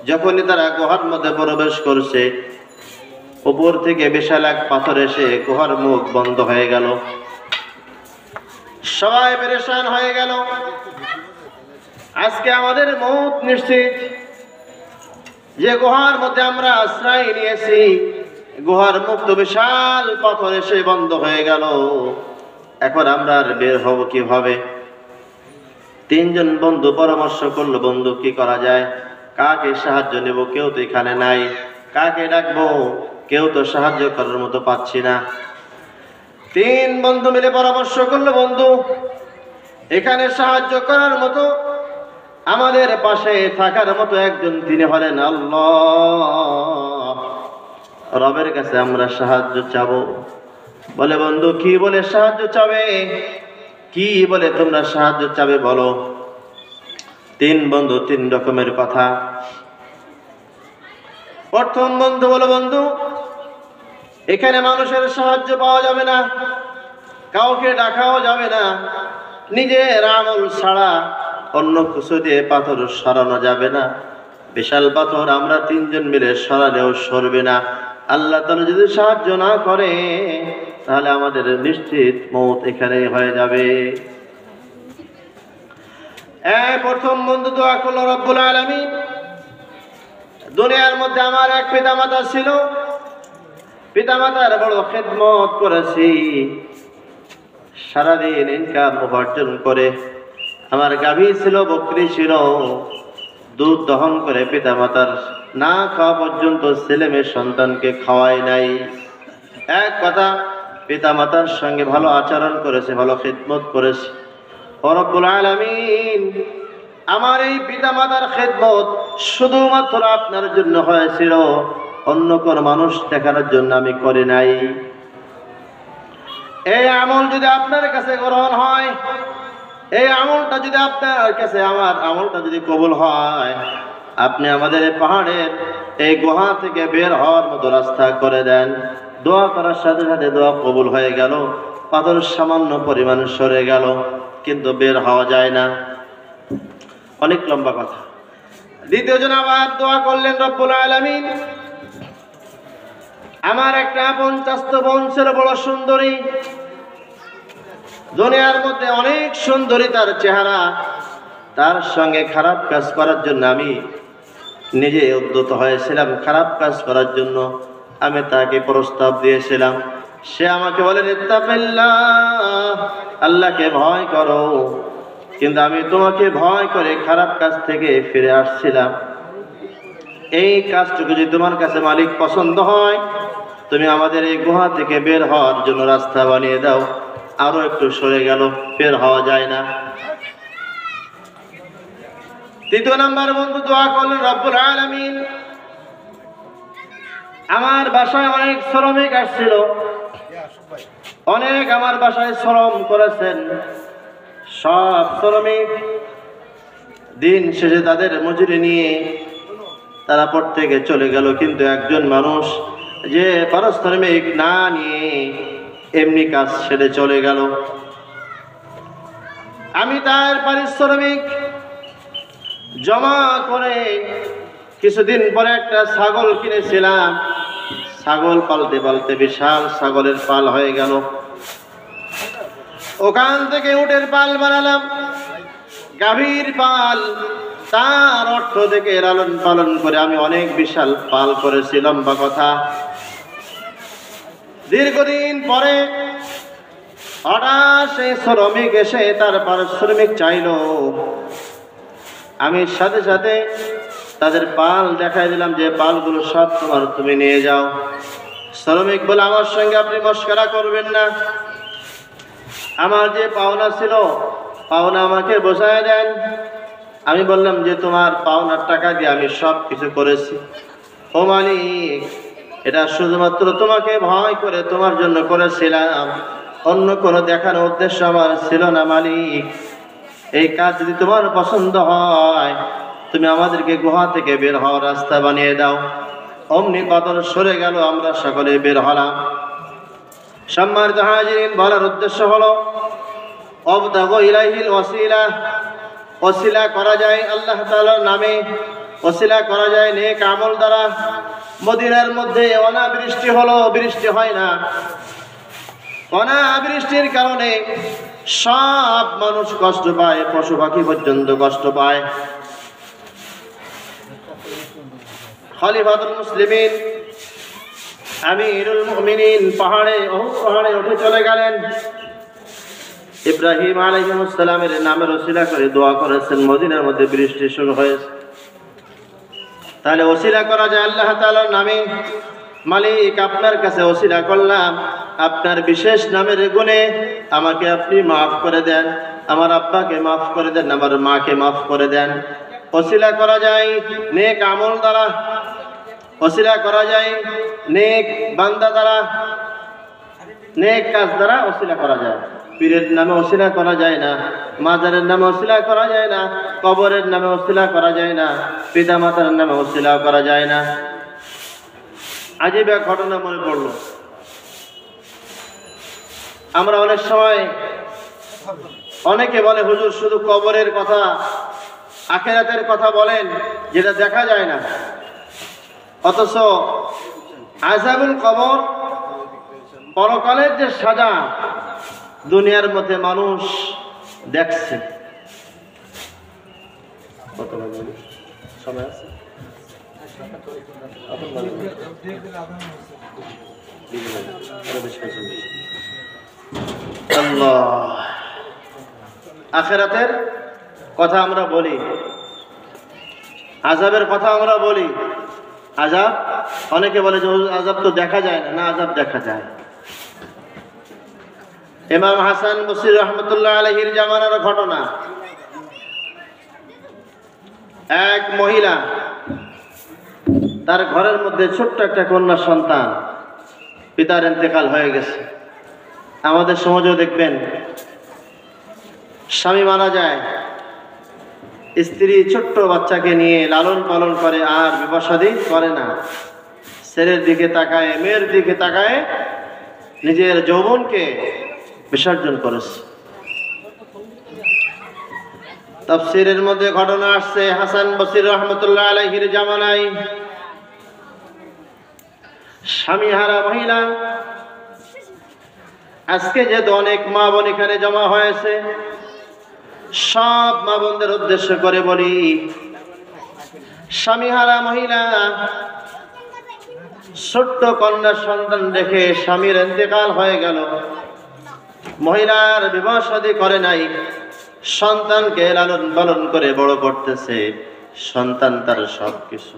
যখনই তারা গুহার মধ্যে প্রবেশ করছে, উপর থেকে বিশাল এক পাথর এসে গুহার মুখ বন্ধ হয়ে গেল। সবাই পেরেশান হয়ে গেল। আজকে আমাদের মৌত নিশ্চিত। যে গুহার মধ্যে আমরা আশ্রয় নিয়েছি, গুহার মুখ তো বিশাল পাথর এসে বন্ধ হয়ে গেল। এখন আমরা আর বের হব কিভাবে? 3 জন বন্ধু পরামর্শ করলো, বন্ধু কি করা যায়, কাকে সাহায্য নেব? কেউ তো এখানে নাই, কাকে ডাকবো? কেউ তো সাহায্য করার মতো পাচ্ছি না। 3 বন্ধু মিলে পরামর্শ করলো, বন্ধু এখানে সাহায্য করার মতো, আমাদের পাশে থাকার মতো একজন, তিনি হলেন আল্লাহ। রবের কাছে আমরা সাহায্য চাবো। বলে, বন্ধু কি বলে সাহায্য চাবে? কি বলে তোমরা সাহায্য চাবে বলো? 3 বন্ধু 3 রকমের কথা। প্রথম বন্ধু বলো, বন্ধু এখানে মানুষের সাহায্য পাওয়া যাবে না, কাউকে ডাকাও যাবে না, নিজের আমল ছাড়া অন্য কিছু দিয়ে পাথর সরানো যাবে না। বিশাল পাথর আমরা 3 জন মিলে সরালেও সরবে না। আল্লাহ তাআলা যদি সাহায্য না করে, তাহলে আমাদের নিশ্চিত মওত এখানেই হয়ে যাবে। প্রথম বন্ধু দোয়া করলো, রব্বুল আলামিন, দুনিয়ার মধ্যে আমার এক পিতামাতা ছিল, পিতামাতার বড় খেদমত করেছি, সারাদিন ইনকাম উপার্জন করে, আমার গাভী ছিল, বকরি ছিল, দুধ দহন করে পিতামাতার না খাওয়া পর্যন্ত ছেলে মেয়ে সন্তানকে খাওয়াই নাই। এক কথা, পিতামাতার সঙ্গে ভালো আচরণ করেছে, ভালো খেদমত করেছে। ও রব্বুল আলামিন, আমার এই পিতামাতার খেদমত শুধুমাত্র আপনার জন্য হয়েছিল, অন্য কোন মানুষ দেখানোর জন্য আমি করি নাই। এই আমল যদি আপনার কাছে গ্রহণ হয়, এই আমলটা যদি আপনার কাছে, আমার আমলটা যদি কবুল হয়, আপনি আমাদের এই পাহাড়ের এই গুহা থেকে বের হওয়ার মতো রাস্তা করে দেন। দোয়া করার সাথে সাথে দোয়া কবুল হয়ে গেল। পাথর সামান্য পরিমাণ সরে গেল, কিন্তু বের হওয়া যায় না। অনেক লম্বা কথা। দ্বিতীয় জন আবার দোয়া করলেন, রব্বুল আলামিন, আমার একটা আপন চাস্ত বোন ছিল, বড় সুন্দরী, দুনিয়ার মধ্যে অনেক সুন্দরী তার চেহারা, তার সঙ্গে খারাপ কাজ করার জন্য আমি নিজে উদ্যত হয়েছিলাম। খারাপ কাজ করার জন্য আমি তাকে প্রস্তাব দিয়েছিলাম। সে আমাকে বলে, ইত্তাকিল্লাহ, আল্লাহকে ভয় করো। কিন্তু আমি তোমাকে ভয় করে খারাপ কাজ থেকে ফিরে আসছিলাম। এই কাজটুকু যদি তোমার কাছে মালিক পছন্দ হয়, তুমি আমাদের এই গুহা থেকে বের হওয়ার জন্য রাস্তা বানিয়ে দাও। আরো একটু সরে গেল, বের হওয়া যায় না। তৃতীয় নাম্বার বন্ধু দোয়া করলেন, রব্বুল আলামিন, আমার বাসায় অনেক শ্রমিক আসছিল, অনেক আমার বাসায় শ্রম করেছেন। সব শ্রমিক দিন শেষে তাদের মজুরি নিয়ে তারা প্রত্যেকে চলে গেল, কিন্তু একজন মানুষ যে পারিশ্রমিক না নিয়ে এমনি কাজ ছেড়ে চলে গেল। আমি তার পারিশ্রমিক জমা করে কিছুদিন পরে একটা ছাগল কিনেছিলাম। ছাগল পালতে পালতে বিশাল ছাগলের পাল হয়ে গেল। ওখান থেকে উটের পাল বানালাম, গাভীর পাল। তার অর্থ থেকে লালন পালন করে আমি অনেক বিশাল পাল করেছি। লম্বা কথা, দীর্ঘদিন পরে হঠাৎ সেই শ্রমিক এসে তার পারিশ্রমিক চাইল। আমি সাথে সাথে তাদের পাল দেখাই দিলাম যে পালগুলো সব তোমার, তুমি নিয়ে যাও। শ্রমিক বলে, আমার সঙ্গে আপনি মশকরা করবেন না, আমার যে পাওনা ছিল পাওনা আমাকে বোঝায় দেন। আমি বললাম যে তোমার পাওনার টাকা দিয়ে আমি সব কিছু করেছি। ও মালিক, এটা শুধুমাত্র তোমাকে ভয় করে তোমার জন্য করেছিলাম, অন্য কোনো দেখানোর উদ্দেশ্য আমার ছিল না। মালিক, এই কাজ যদি তোমার পছন্দ হয়, তুমি আমাদেরকে গুহা থেকে বের হওয়ার রাস্তা বানিয়ে দাও। অমনি কদর সরে গেল, আমরা সকলে বের হলাম। সম্মানিত হাজিরিন, বলার উদ্দেশ্য হলো, অবতাগু ইলাইহিল ওয়াসিলা, ওসিলা করা যায় আল্লাহ তাআলার নামে, ওসিলা করা যায় নেক আমল দ্বারা। মদিনার মধ্যে অনাবৃষ্টি হলো, বৃষ্টি হয় না। অনাবৃষ্টির কারণে সব মানুষ কষ্ট পায়, পশু পাখি পর্যন্ত কষ্ট পায়। খলিফাতুল মুসলিমিন আমিরুল মুমিনিন পাহাড়ে উঠে চলে গেলেন। ইব্রাহিম আলাইহিস সালামের নামের ওসিলা করে দোয়া করেছেন, মদিনার মধ্যে বৃষ্টি শুরু হয়েছে। তাহলে ওসিলা করা যায় আল্লাহ তাআলার নামে। মালিক, আপনার কাছে ওসিলা করলাম, আপনার বিশেষ নামের গুণে আমাকে আপনি মাফ করে দেন, আমার আব্বাকে মাফ করে দেন, আমার মাকে মাফ করে দেন। ওসিলা করা যায় নেক আমল দ্বারা, ওসিলা করা যায় নেক বান্দা দ্বারা, নেক কাজ দ্বারা ওসিলা করা যায়। পীরের নামে ওসিলা করা যায় না, মাজারের নামে ওসিলা করা যায় না, কবরের নামে ওসিলা করা যায় না, পিতা মাতার নামে ওসিলা করা যায় না। আজীব এক ঘটনা মনে পড়লো। আমরা অনেক সময় অনেকে বলে, হুজুর শুধু কবরের কথা, আখিরাতের কথা বলেন, যেটা দেখা যায় না। অথচ আযাবুল কবর, পরকালের যে সাজা, দুনিয়ার মধ্যে মানুষ দেখছে। সময় আছে? আল্লাহ, আখিরাতের কথা আমরা বলি, আযাবের কথা আমরা বলি। আযাব, অনেকে বলে যে আযাব তো দেখা যায় না। না, আযাব দেখা যায়। ইমাম হাসান বসরি রহমতুল্লাহ আলাইহির জামানার ঘটনা। এক মহিলা, তার ঘরের মধ্যে ছোট্ট একটা কন্যা সন্তান, পিতার ইন্তেকাল হয়ে গেছে। আমাদের সমাজেও দেখবেন, স্বামী মারা যায়, স্ত্রী ছোট্ট বাচ্চাকে নিয়ে লালন পালন করে, আর বিবাহ শাদী করে না। ছেলের দিকে তাকায়, মেয়ের দিকে তাকায়, নিজের যৌবনকে বিসর্জন করেছে। তাফসীরের মধ্যে ঘটনা আসছে, হাসান বসরি রহমতুল্লাহ আলাইহির জামানায় স্বামীহারা মহিলা। আজকে যেহেতু অনেক মা বোন এখানে জমা হয়েছে, সব মা বোনদের উদ্দেশ্য করে বলি, স্বামীহারা মহিলা ছোট্ট কন্যা সন্তান রেখে স্বামীর ইন্তেকাল হয়ে গেল। মহিলার বিবাহ শাদী করে নাই, সন্তানকে লালন পালন করে বড় করতেছে। সন্তান তার সব কিছু।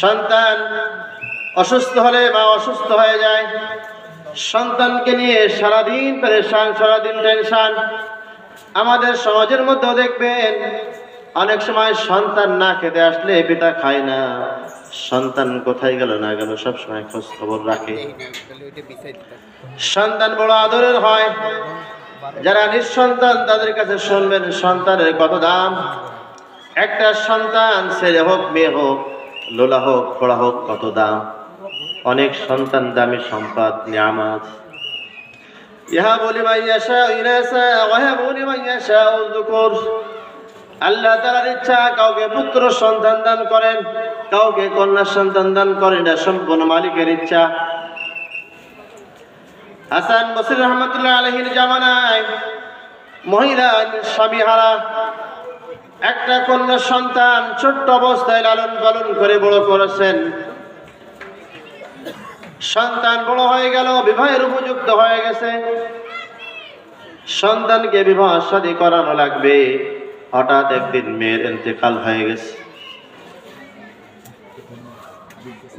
সন্তান অসুস্থ হলে মা অসুস্থ হয়ে যায়, সন্তানকে নিয়ে সারাদিন পেরেশান, সারাদিন টেনশন। আমাদের সমাজের মধ্যেও দেখবেন অনেক সময় সন্তান না খেতে আসলে পিতা খায় না, সন্তান কোথায় গেল না গেল সব সময় খোঁজ খবর রাখে। সন্তান বড় আদরের হয়। যারা নিঃসন্তান তাদের কাছে শুনবেন সন্তানের কত দাম। একটা সন্তান ছেলে হোক মেয়ে হোক, লোলা হোক খোড়া হোক, কত দাম। অনেক সন্তান দামি সম্পদ, নিয়ামত। ইয়াহাবু লিমান ইয়াশাউ ইনাসা ওয়া ইয়াহাবু লিমান ইয়াশাউ যুকুর। আল্লাহ তাআলার ইচ্ছা কাউকে পুত্র সন্তান দান করেন, কাউকে কন্যা সন্তান দান করেন, এটা সম্পূর্ণ মালিকের ইচ্ছা। হাসান বসরি রহমাতুল্লাহ আলাইহির জামানায় মহিলা স্বামী হারা একটা কন্যা সন্তান ছোট্ট অবস্থায় লালন পালন করে বড় করেছেন। সন্তান বড় হয়ে গেল, বিবাহের উপযুক্ত হয়ে গেছে, সন্তানকে বিবাহ শাদী করানো লাগবে। হঠাৎ একদিন মেয়ের ইন্তেকাল হয়ে গেছে,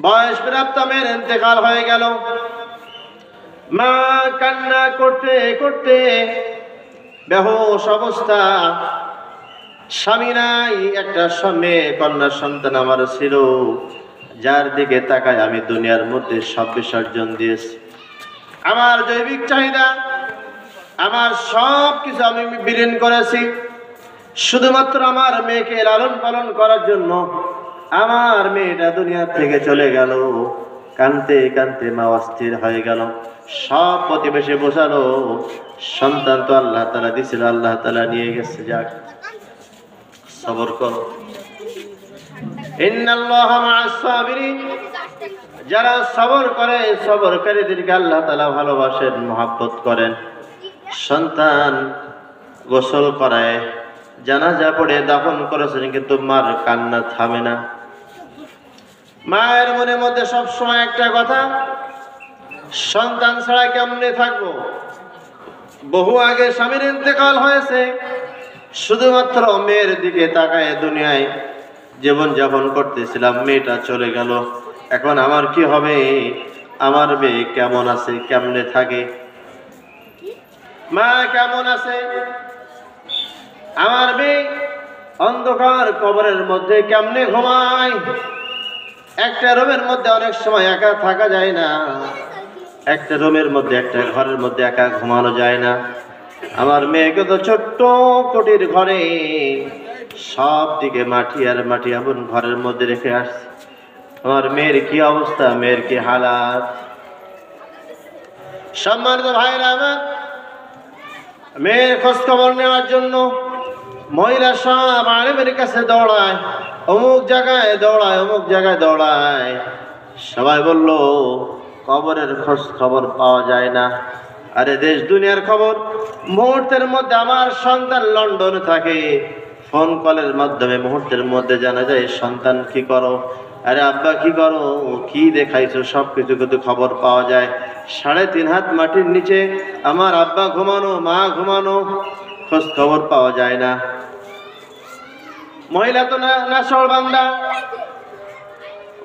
বয়স প্রাপ্ত মেয়ের ইন্তেকাল হয়ে গেল। মা কান্না করতে করতে বেহুশ অবস্থা, স্বামী নাই। একটা মেয়ে কন্যা সন্তান আমার ছিল, যার দিকে তাকায় আমি দুনিয়ার মধ্যে সব বিসর্জন দিয়েছি। আমার জৈবিক চাহিদা, আমার সব কিছু আমি বিলীন করেছি শুধুমাত্র আমার মেয়েকে লালন পালন করার জন্য। আমার মেয়েটা দুনিয়া থেকে চলে গেল। কানতে কানতে মা অস্থির হয়ে গেল। সব প্রতিবেশী বোঝালো, সন্তান তো আল্লাহ তাআলা দিয়েছিল, আল্লাহ তাআলা নিয়ে গেছে, যাক সবর করো। ইন্নাল্লাহা মা'আস সাবিরিন। যারা সবর করে, সবরকারীদেরকে আল্লাহ তাআলা ভালোবাসেন, মহব্বত করেন। সন্তান গোসল করায়, জানাজা পড়ে দাফন করেছেন, কিন্তু মার কান্না থামে না। মায়ের মনের মধ্যে সব সময় একটা কথা, সন্তান ছাড়া কেমনে থাকবো। বহু আগে স্বামীর ইন্তেকাল হয়েছে, শুধুমাত্র মেয়ের দিকে তাকায় দুনিয়ায় জীবন যাপন করতেছিলাম, মেয়েটা চলে গেল। এখন আমার কি হবে? আমার মেয়ে কেমন আছে, কেমনে থাকে, মা কেমন আছে? আমার মেয়ে অন্ধকার কবরের মধ্যে কেমনে ঘুমায়? একটা রুমের মধ্যে অনেক সময় একা থাকা যায় না, একটা রুমের মধ্যে, একটা ঘরের মধ্যে একা ঘুমানো যায় না। আমার মেয়েকে তো ছোট্ট কুটির ঘরে, সব দিকে মাটি আর মাটি, এমন ঘরের মধ্যে রেখে আসছে। আমার মেয়ের কি অবস্থা, মেয়ের কি হালাত। সম্মানিত ভাইরা আমার, মেয়ের খোঁজ খবর নেওয়ার জন্য মহিলা সব আলেমের কাছে দৌড়ায়, অমুক জায়গায় দৌড়ায়, অমুক জায়গায় দৌড়ায়। সবাই বলল কবরের খোঁজ খবর পাওয়া যায় না। আরে দেশ দুনিয়ার খবর মুহূর্তের মধ্যে। আমার সন্তান লন্ডনে থাকে, ফোন কলের মাধ্যমে মুহূর্তের মধ্যে জানা যায় সন্তান কি করো, আরে আব্বা কি করো, কি দেখাইছো, সব কিছু কিন্তু খবর পাওয়া যায়। 3.5 হাত মাটির নিচে আমার আব্বা ঘুমানো, মা ঘুমানো, খোঁজ খবর পাওয়া যায় না। মহিলা তো নাশর বান্দা,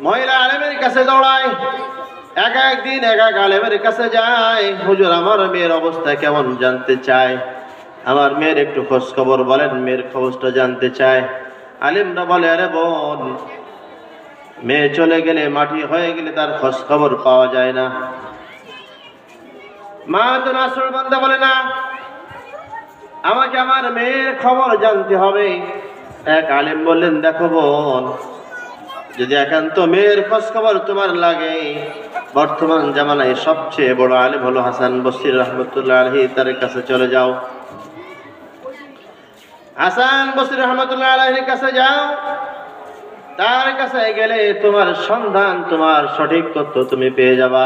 মহিলা আলেমের কাছে দৌড়ায়, এক একদিন এক এক আলেমের কাছে যায়। হুজুর আমার মেয়ের অবস্থা কেমন জানতে চায়, আমার মেয়ের একটু খোঁজ খবর বলেন, মেয়ের খবরটা জানতে চায়। আলেমরা বলে আরে বোন, মেয়ে চলে গেলে, মাটি হয়ে গেলে তার খোঁজ খবর পাওয়া যায় না। মা তো নাশর বান্দা, বলে না, আমাকে আমার মেয়ের খবর জানতে হবে। এক আলেম বললেন দেখো বোন, যদি একান্ত মেয়ের খোঁজ খবর তোমার লাগে, বর্তমান জামানায় সবচেয়ে বড় আলেম হলো হাসান বসরি রহমতুল্লাহ আলাইহি, তার কাছে চলে যাও। হাসান বসরি রহমতুল্লাহ আলাইহির কাছে যাও। তার কাছে গেলে তোমার সন্ধান, তোমার সঠিক তথ্য তুমি পেয়ে যাবা।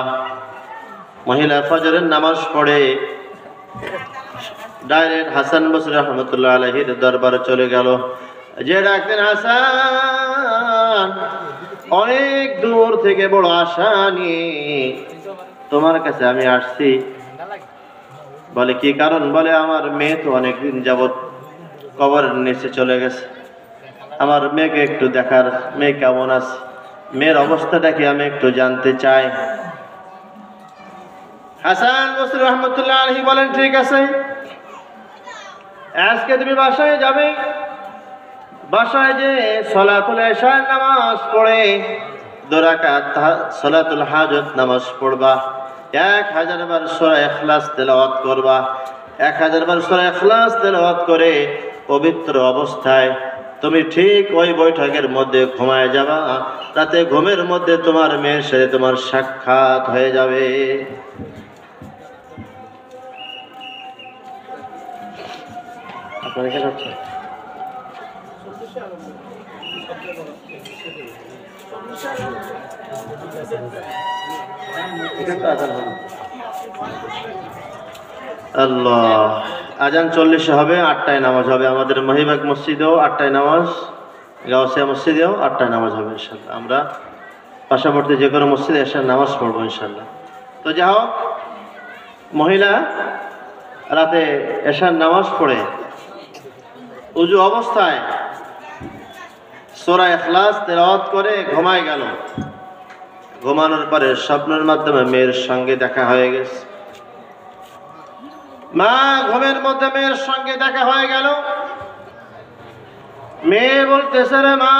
মহিলা ফজরের নামাজ পড়ে ডাইরেক্ট হাসান বসরি রহমতুল্লাহ আলাইহির দরবারে চলে গেল। যে ডাকতেন হাসান, অনেক দূর থেকে বড় আশা নিয়ে তোমার কাছে আমি আসছি। বলে কি কারণ? বলে আমার মেয়ে তো অনেকদিন যাবৎ কবরের নিচে চলে গেছে, আমার মেয়েকে একটু দেখার, মেয়ে কেমন আছে। মেয়ের অবস্থাটা কি আমি একটু জানতে চাই। হাসান বসরি রহমতুল্লাহ আলাইহি বলেন, ঠিক আছে, আজকে তুমি বাসায় যাবে, বাসায় যে সলাতুল ইশার নামাজ পড়ে 2 রাকাত সলাতুল হাজত নামাজ পড়বা, 1000 বার সূরা ইখলাস তেলাওয়াত করবা, 1000 বার সূরা ইখলাস তেলাওয়াত করে পবিত্র অবস্থায় তুমি ঠিক ওই বৈঠকের মধ্যে ঘুমায় যাবা। তাতে ঘুমের মধ্যে তোমার মেয়ের সাথে তোমার সাক্ষাৎ হয়ে যাবে। আপনার এখানে হচ্ছে আল্লাহ, আজান 40 হবে, 8টায় নামাজ হবে। আমাদের মহিবাগ মসজিদেও 8টায় নামাজ, গাউসিয়া মসজিদেও 8টায় নামাজ হবে ইনশাল্লাহ। আমরা পার্শ্ববর্তী যে কোনো মসজিদে এসে নামাজ পড়বো ইনশাল্লাহ। তো যা হোক, মহিলা রাতে এশার নামাজ পড়ে উজু অবস্থায় সূরা ইখলাস তেলাওয়াত করে ঘুমায় গেল। ঘুমানোর পরে স্বপ্নের মাধ্যমে মেয়ের সঙ্গে দেখা হয়ে গেছে। মা ঘুমের মধ্যে মেয়ের সঙ্গে দেখা হয়ে গেল। মেয়ে বলতেছে, রে মা,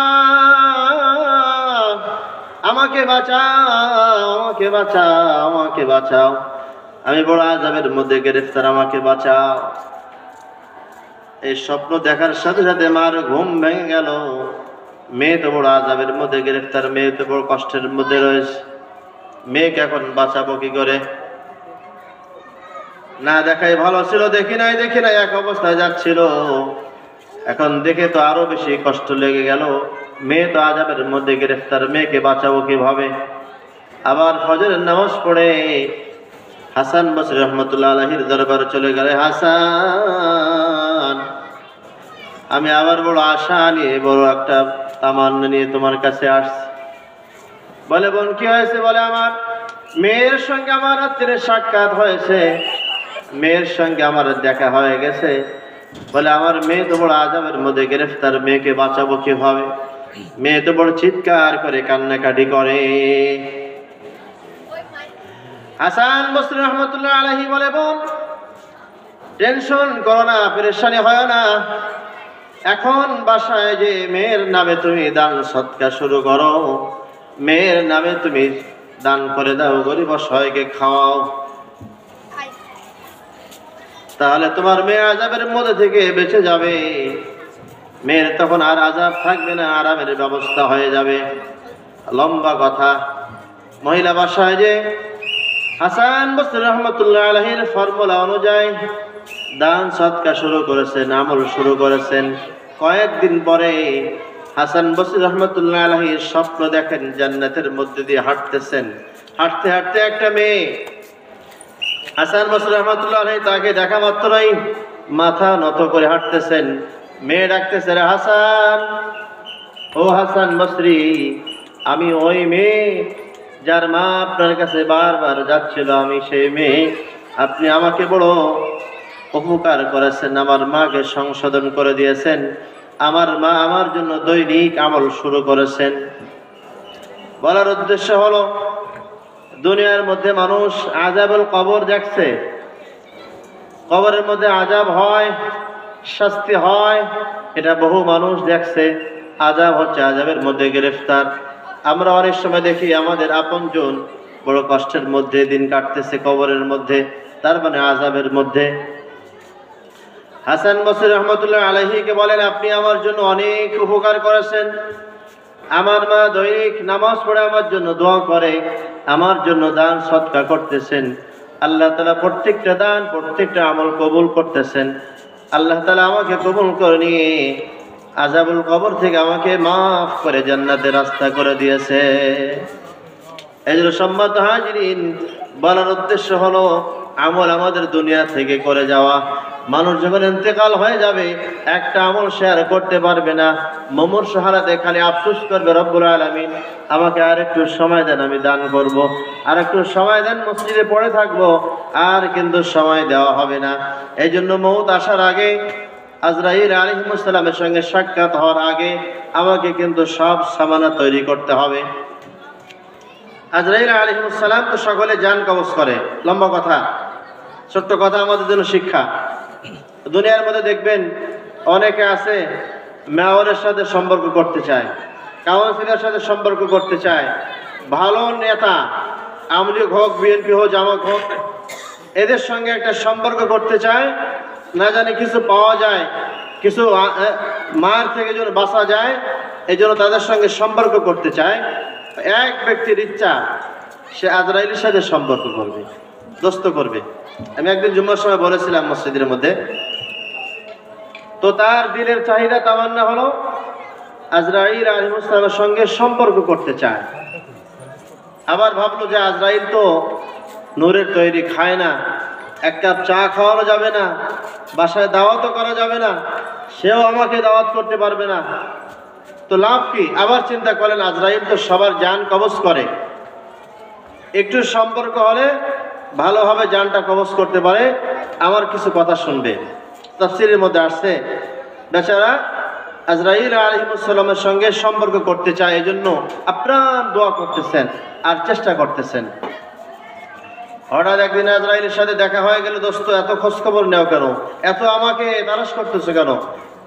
আমাকে বাঁচাও, আমাকে বাঁচাও, আমাকে বাঁচাও, আমি বড় আযাবের মধ্যে গ্রেফতার, আমাকে বাঁচাও। এই স্বপ্ন দেখার সাথে সাথে মার ঘুম ভেঙে গেল। মেয়ে তো বড় আযাবের মধ্যে গ্রেফতার, মেয়ে তো বড় কষ্টের মধ্যে রয়েছে। মেয়েকে এখন বাঁচাবো কি করে? না দেখাই ভালো ছিল, দেখি নাই এক অবস্থায় যাচ্ছিল। এখন দেখে তো আরো বেশি কষ্ট লেগে গেল। মেয়ে তো আযাবের মধ্যে গ্রেফতার, মেয়েকে বাঁচাবো কিভাবে? আবার ফজরের নামাজ পড়ে হাসান বসরি রহমতুল্লাহ আলাইহির দরবারে চলে গেলে, হাসান, আমি আবার বড় আশা নিয়ে, বড় একটা তামান্না নিয়ে তোমার কাছে আসছি। বলে, বোন কি হয়েছে? বলে, আমার মেয়ের সঙ্গে আমার রাত্রে সাক্ষাৎ হয়েছে, মেয়ের সঙ্গে আমার দেখা হয়ে গেছে। বলে, আমার মেয়ে তো বড় আযাবের মধ্যে গ্রেফতার, মেয়েকে বাঁচাবো কিভাবে? মেয়ে তো বড় চিৎকার করে কান্নাকাটি করে। হাসান বসরি রহমতুল্লাহ আলাইহি বলে, বোন টেনশন করো না, পেরেশানি হয় না, এখন বাসায় যে মেয়ের নামে তুমি দান সৎকার শুরু করো, মেয়ের নামে তুমি দান করে দাও, গরিব অসহায়কে খাওয়াও, তাহলে তোমার মেয়ে আযাবের মধ্যে থেকে বেঁচে যাবে। মেয়ের তখন আর আযাব থাকবে না, আরামের ব্যবস্থা হয়ে যাবে। লম্বা কথা। মহিলা বাসায় যে হাসান বসরি রহমতুল্লাহ আলাইহির ফর্মুলা অনুযায়ী দান সৎকার শুরু করেছেন, আমল শুরু করেছেন। কয়েকদিন পরে হাসান বসরি রহমতুল্লাহ আলাইহির স্বপ্ন দেখেন জান্নাতের মধ্যে দিয়ে হাঁটতেছেন। হাঁটতে হাঁটতে একটা মেয়ে, হাসান বসরি রহমতুল্লাহ আলাইহি তাকে দেখা মাত্রই মাথা নত করে হাঁটতেছেন। মেয়ে ডাকতেছে, রে হাসান, ও হাসান বসরি, আমি ওই মেয়ে যার মা আপনার কাছে বারবার যাচ্ছিল, আমি সেই মেয়ে। আপনি আমাকে বড় উপকার করেছেন, আমার মাকে সংশোধন করে দিয়েছেন, আমার মা আমার জন্য দৈনিক আমল শুরু করেছেন। বলার উদ্দেশ্য হলো, দুনিয়ার মধ্যে মানুষ আযাবুল কবর দেখছে, কবরের মধ্যে আযাব হয়, শাস্তি হয়, এটা বহু মানুষ দেখছে। আযাব হচ্ছে আযাবের মধ্যে গ্রেফতার। আমরা অনেক সময় দেখি আমাদের আপনজন বড় কষ্টের মধ্যে দিন কাটতেছে কবরের মধ্যে, তার মানে আযাবের মধ্যে। হাসান বসরি রহমতুল্লাহ আলাইহিকে বলেন, আপনি আমার জন্য অনেক উপকার করেছেন, আমার মা দৈনিক নামাজ পড়ে আমার জন্য দোয়া করে, আমার জন্য দান সৎকার করতেছেন। আল্লাহ তাআলা প্রত্যেকটা দান, প্রত্যেকটা আমল কবুল করতেছেন। আল্লাহ তাআলা আমাকে কবুল করে নিয়ে আযাবুল কবর থেকে আমাকে মাফ করে জান্নাতের রাস্তা করে দিয়েছে। এই জন্য সম্মানিত হাজিরিন, বলার উদ্দেশ্য হলো, আমল আমাদের দুনিয়া থেকে করে যাওয়া। মানুষ যখন ইন্তেকাল হয়ে যাবে, একটা আমল শেয়ার করতে পারবে না, মুমূর্ষ হালাতে খালি আফসোস করবে, রব্বুল আলামিন আমাকে আর একটু সময় দেন, আমি দান করব, আর একটু সময় দেন, মসজিদে পড়ে থাকবো, আর কিন্তু সময় দেওয়া হবে না। এই জন্য মউত আসার আগে, আজরাইল আলাইহিস সালামের সঙ্গে সাক্ষাৎ হওয়ার আগে আমাকে কিন্তু সব সামানা তৈরি করতে হবে। আজরাইল আলাইহিস সালাম তো সকলে জান কবজ করে। লম্বা কথা, ছোট্ট কথা, আমাদের জন্য শিক্ষা। দুনিয়ার মধ্যে দেখবেন অনেকে আছে মেয়রের সাথে সম্পর্ক করতে চায়, কাউন্সিলরের সাথে সম্পর্ক করতে চায়, ভালো নেতা আওয়ামী লীগ হোক, বিএনপি হোক, জামাত হোক, এদের সঙ্গে একটা সম্পর্ক করতে চায়, না জানি কিছু পাওয়া যায়, কিছু মার থেকে যেন বাঁচা যায়, এই জন্য তাদের সঙ্গে সম্পর্ক করতে চায়। এক ব্যক্তির ইচ্ছা সে আজরাইলের সাথে সম্পর্ক করবে, দোস্ত করবে। আমি একদিন জুম্মার সময় বলেছিলাম মসজিদের মধ্যে, তো তার দিলের চাহিদা তামান্না হলো আজরাইল আলাইহিস সালামের সঙ্গে সম্পর্ক করতে চায়। আবার ভাবলো যে আজরাইল তো নূরের তৈরি, খায় না, এক কাপ চা খাওয়ানো যাবে না, বাসায় দাওয়াতও করা যাবে না, সেও আমাকে দাওয়াত করতে পারবে না, তো লাভ কি? আবার চিন্তা করেন আজরাইল তো সবার জান কবজ করে, একটু সম্পর্ক হলে ভালোভাবে জানটা কবজ করতে পারে, আমার কিছু কথা শুনবে। তাফসীরের মধ্যে আসছে বেচারা আজরাইল আলাইহিস সালামের সঙ্গে সম্পর্ক করতে চায়, এই জন্য আপ্রাণ দোয়া করতেছেন আর চেষ্টা করতেছেন। হঠাৎ একদিন আজরাইলের সাথে দেখা হয়ে গেল, দোস্ত এত খোঁজখবর নেও কেন, এত আমাকে তালাশ করতেছো কেন?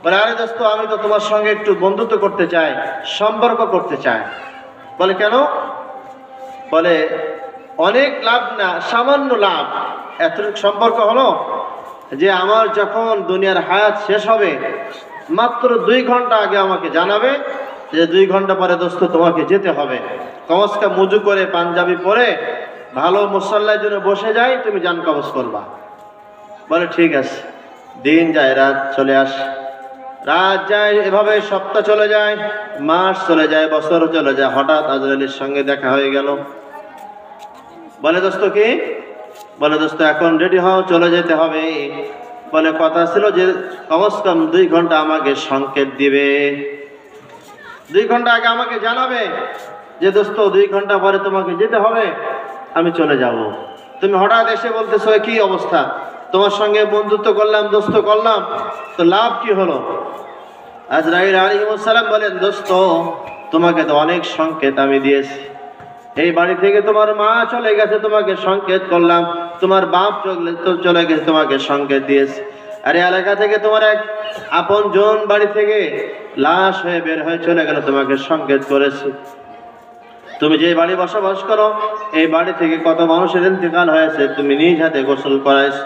বলে, আরে দোস্ত আমি তো তোমার সঙ্গে একটু বন্ধুত্ব করতে চাই, সম্পর্ক করতে চাই। বলে, কেন? বলে, অনেক লাভ না, সামান্য লাভ। এতটুকু সম্পর্ক হলো যে আমার যখন দুনিয়ার হায়াত শেষ হবে মাত্র 2 ঘন্টা আগে আমাকে জানাবে যে 2 ঘন্টা পরে দোস্ত তোমাকে যেতে হবে, কমসকা মুজু করে পাঞ্জাবি পরে ভালো মুসল্লার জন্য বসে যাই, তুমি জান কবজ করবা। বলে ঠিক আছে। দিন যায়, রাত চলে আসে, রাত যায়, এভাবে সপ্তাহ চলে যায়, মাস চলে যায়, বছর চলে যায়। হঠাৎ আজরাইলের সঙ্গে দেখা হয়ে গেল। বলে, দোস্ত কি? বলে, দোস্ত এখন রেডি হও, চলে যেতে হবে। বলে, কথা ছিল যে কমস কম 2 ঘন্টা আমাকে সংকেত দিবে, 2 ঘন্টা আগে আমাকে জানাবে যে দোস্ত 2 ঘন্টা পরে তোমাকে যেতে হবে, আমি চলে যাব। তুমি হঠাৎ এসে বলতেছো কি অবস্থা, তোমার সঙ্গে বন্ধুত্ব করলাম, দোস্ত করলাম, তো লাভ কি হলো? আজরাইল আলাইহিস সালাম বলেন, দোস্ত তোমাকে তো অনেক সংকেত আমি দিয়েছি, এই বাড়ি থেকে তোমার মা চলে গেছে, তোমাকে সংকেত করলাম, তোমার বাপ চলে গেছে, তোমাকে সংকেত দিয়েছে, আর এই এলাকা থেকে তোমার এক আপন জন বাড়ি থেকে লাশ হয়ে বের হয়ে চলে গেল, তোমাকে সংকেত করেছি। তুমি যে বাড়ি বসবাস করো এই বাড়ি থেকে কত মানুষের ইন্তেকাল হয়েছে, তুমি নিজ হাতে গোসল করাইছো,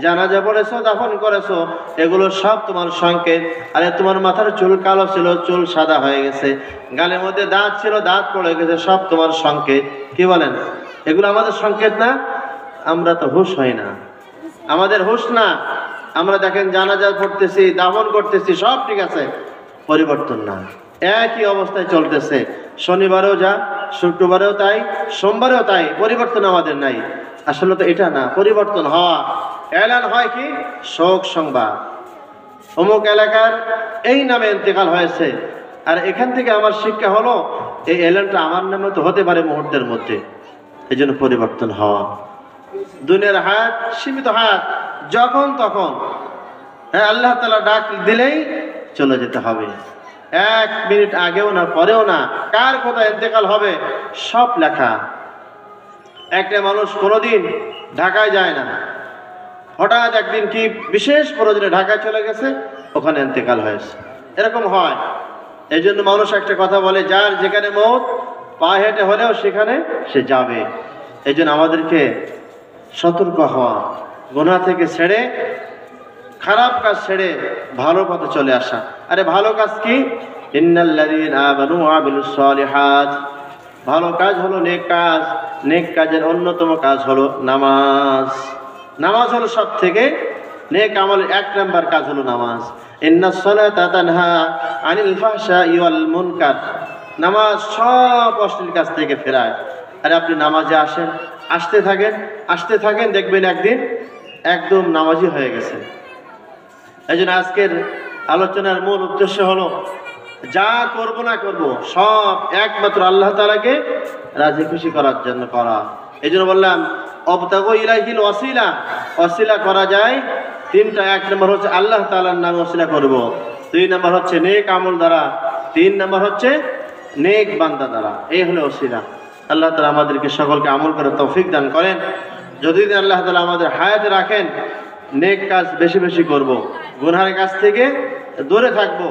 জানাজা পড়েছো, দাফন করেছো, এগুলো সব তোমার সংকেত। আরে তোমার মাথার চুল কালো ছিল, চুল সাদা হয়ে গেছে, গালের মধ্যে দাঁত ছিল, দাঁত পড়ে গেছে, সব তোমার সংকেত। কি বলেন? এগুলো আমাদের সংকেত না? আমরা তো হুঁশ হই না, আমাদের হুঁশ না। আমরা দেখেন জানাজা পড়তেছি, দাফন করতেছি, সব ঠিক আছে, পরিবর্তন না, একই অবস্থায় চলতেছে। শনিবারেও যা, শুক্রবারেও তাই, সোমবারেও তাই, পরিবর্তন আমাদের নাই। আসলে তো এটা না, পরিবর্তন হওয়া। এলান হয় কি? শোক সংবাদ, অমুক এলাকার এই নামে ইন্তেকাল হয়েছে। আর এখান থেকে আমার শিক্ষা হলো এই এলানটা আমার নামে তো হতে পারে মুহূর্তের মধ্যে, এই জন্য পরিবর্তন হওয়া। দুনিয়ার হায়াত সীমিত হায়াত, যখন তখন হ্যাঁ আল্লাহ তাআলা ডাক দিলেই চলে যেতে হবে। 1 মিনিট আগেও না, পরেও না, কার কোথায় ইন্তেকাল হবে সব লেখা। একটা মানুষ কোনোদিন ঢাকায় যায় না, হঠাৎ একদিন কি বিশেষ প্রয়োজনে ঢাকায় চলে গেছে, ওখানে ইন্তেকাল হয়েছে, এরকম হয়। এই জন্য মানুষ একটা কথা বলে, যার যেখানে মওত পা হেঁটে হলেও সেখানে সে যাবে। এই জন্য আমাদেরকে সতর্ক হওয়া, গুনাহ থেকে ছেড়ে, খারাপ কাজ ছেড়ে ভালো পথে চলে আসা। আরে ভালো কাজ কি? ইন্নাল্লাযীনা আমানু ওয়া আমিলুস সালিহাত, ভালো কাজ হলো নেক কাজ। নেক কাজের অন্যতম কাজ হলো নামাজ। নামাজ হলো সব থেকে নেক আমলের 1 নম্বর কাজ হলো নামাজ। ইন্নাস সালাতা তানহা আনিল ফাহশাই ওয়াল মুনকার, নামাজ সব অশ্লীল কাজ থেকে ফেরায়। আরে আপনি নামাজে আসেন, আসতে থাকেন, দেখবেন একদিন একদম নামাজি হয়ে গেছে। এই জন্য আজকের আলোচনার মূল উদ্দেশ্য হলো যা করব না করব সব একমাত্র আল্লাহ তাআলাকে রাজি খুশি করার জন্য করা। এই জন্য বললাম অবতাগু ইলাইহিল ওয়াসিলা, ওয়াসিলা করা যায় 3টা। 1 নম্বর হচ্ছে আল্লাহ তাআলার নামে ওয়াসিলা করব, 2 নম্বর হচ্ছে নেক আমল দ্বারা, 3 নম্বর হচ্ছে নেক বান্দা দ্বারা। এই হলো ওয়াসিলা। আল্লাহ তাআলা আমাদেরকে সকলকে আমল করে তৌফিক দান করেন। যদি আল্লাহ তাআলা আমাদের হায়াতে রাখেন, নেক কাজ বেশি বেশি করব, গুনাহের কাজ থেকে দূরে থাকবো।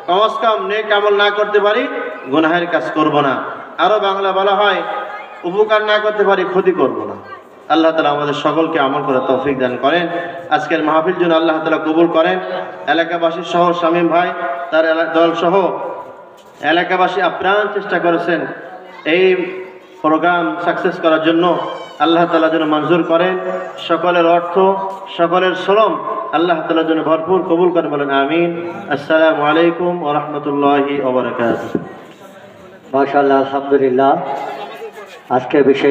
কমস কম নেক আমল না করতে পারি, গুনাহের কাজ করব না। আরও বাংলা বলা হয়, উপকার না করতে পারি, ক্ষতি করব না। আল্লাহ তাআলা আমাদের সকলকে আমল করে তৌফিক দান করেন। আজকের মাহফিল জন্য আল্লাহ তাআলা কবুল করেন। এলাকাবাসী সহ শামীম ভাই তার দল সহ এলাকাবাসী আপ্রাণ চেষ্টা করেছেন এই প্রোগ্রাম সাকসেস করার জন্য। আল্লাহ তাআলা যেন মঞ্জুর করেন, সকলের অর্থ সকলের শ্রম আল্লাহ তাআলা যেন ভরপুর কবুল করেন, বলেন আমিন। আসসালামু আলাইকুম ওয়া রাহমাতুল্লাহি ওয়া বারাকাতুহু। মাশাআল্লাহ, আলহামদুলিল্লাহ। আজকে বিষয়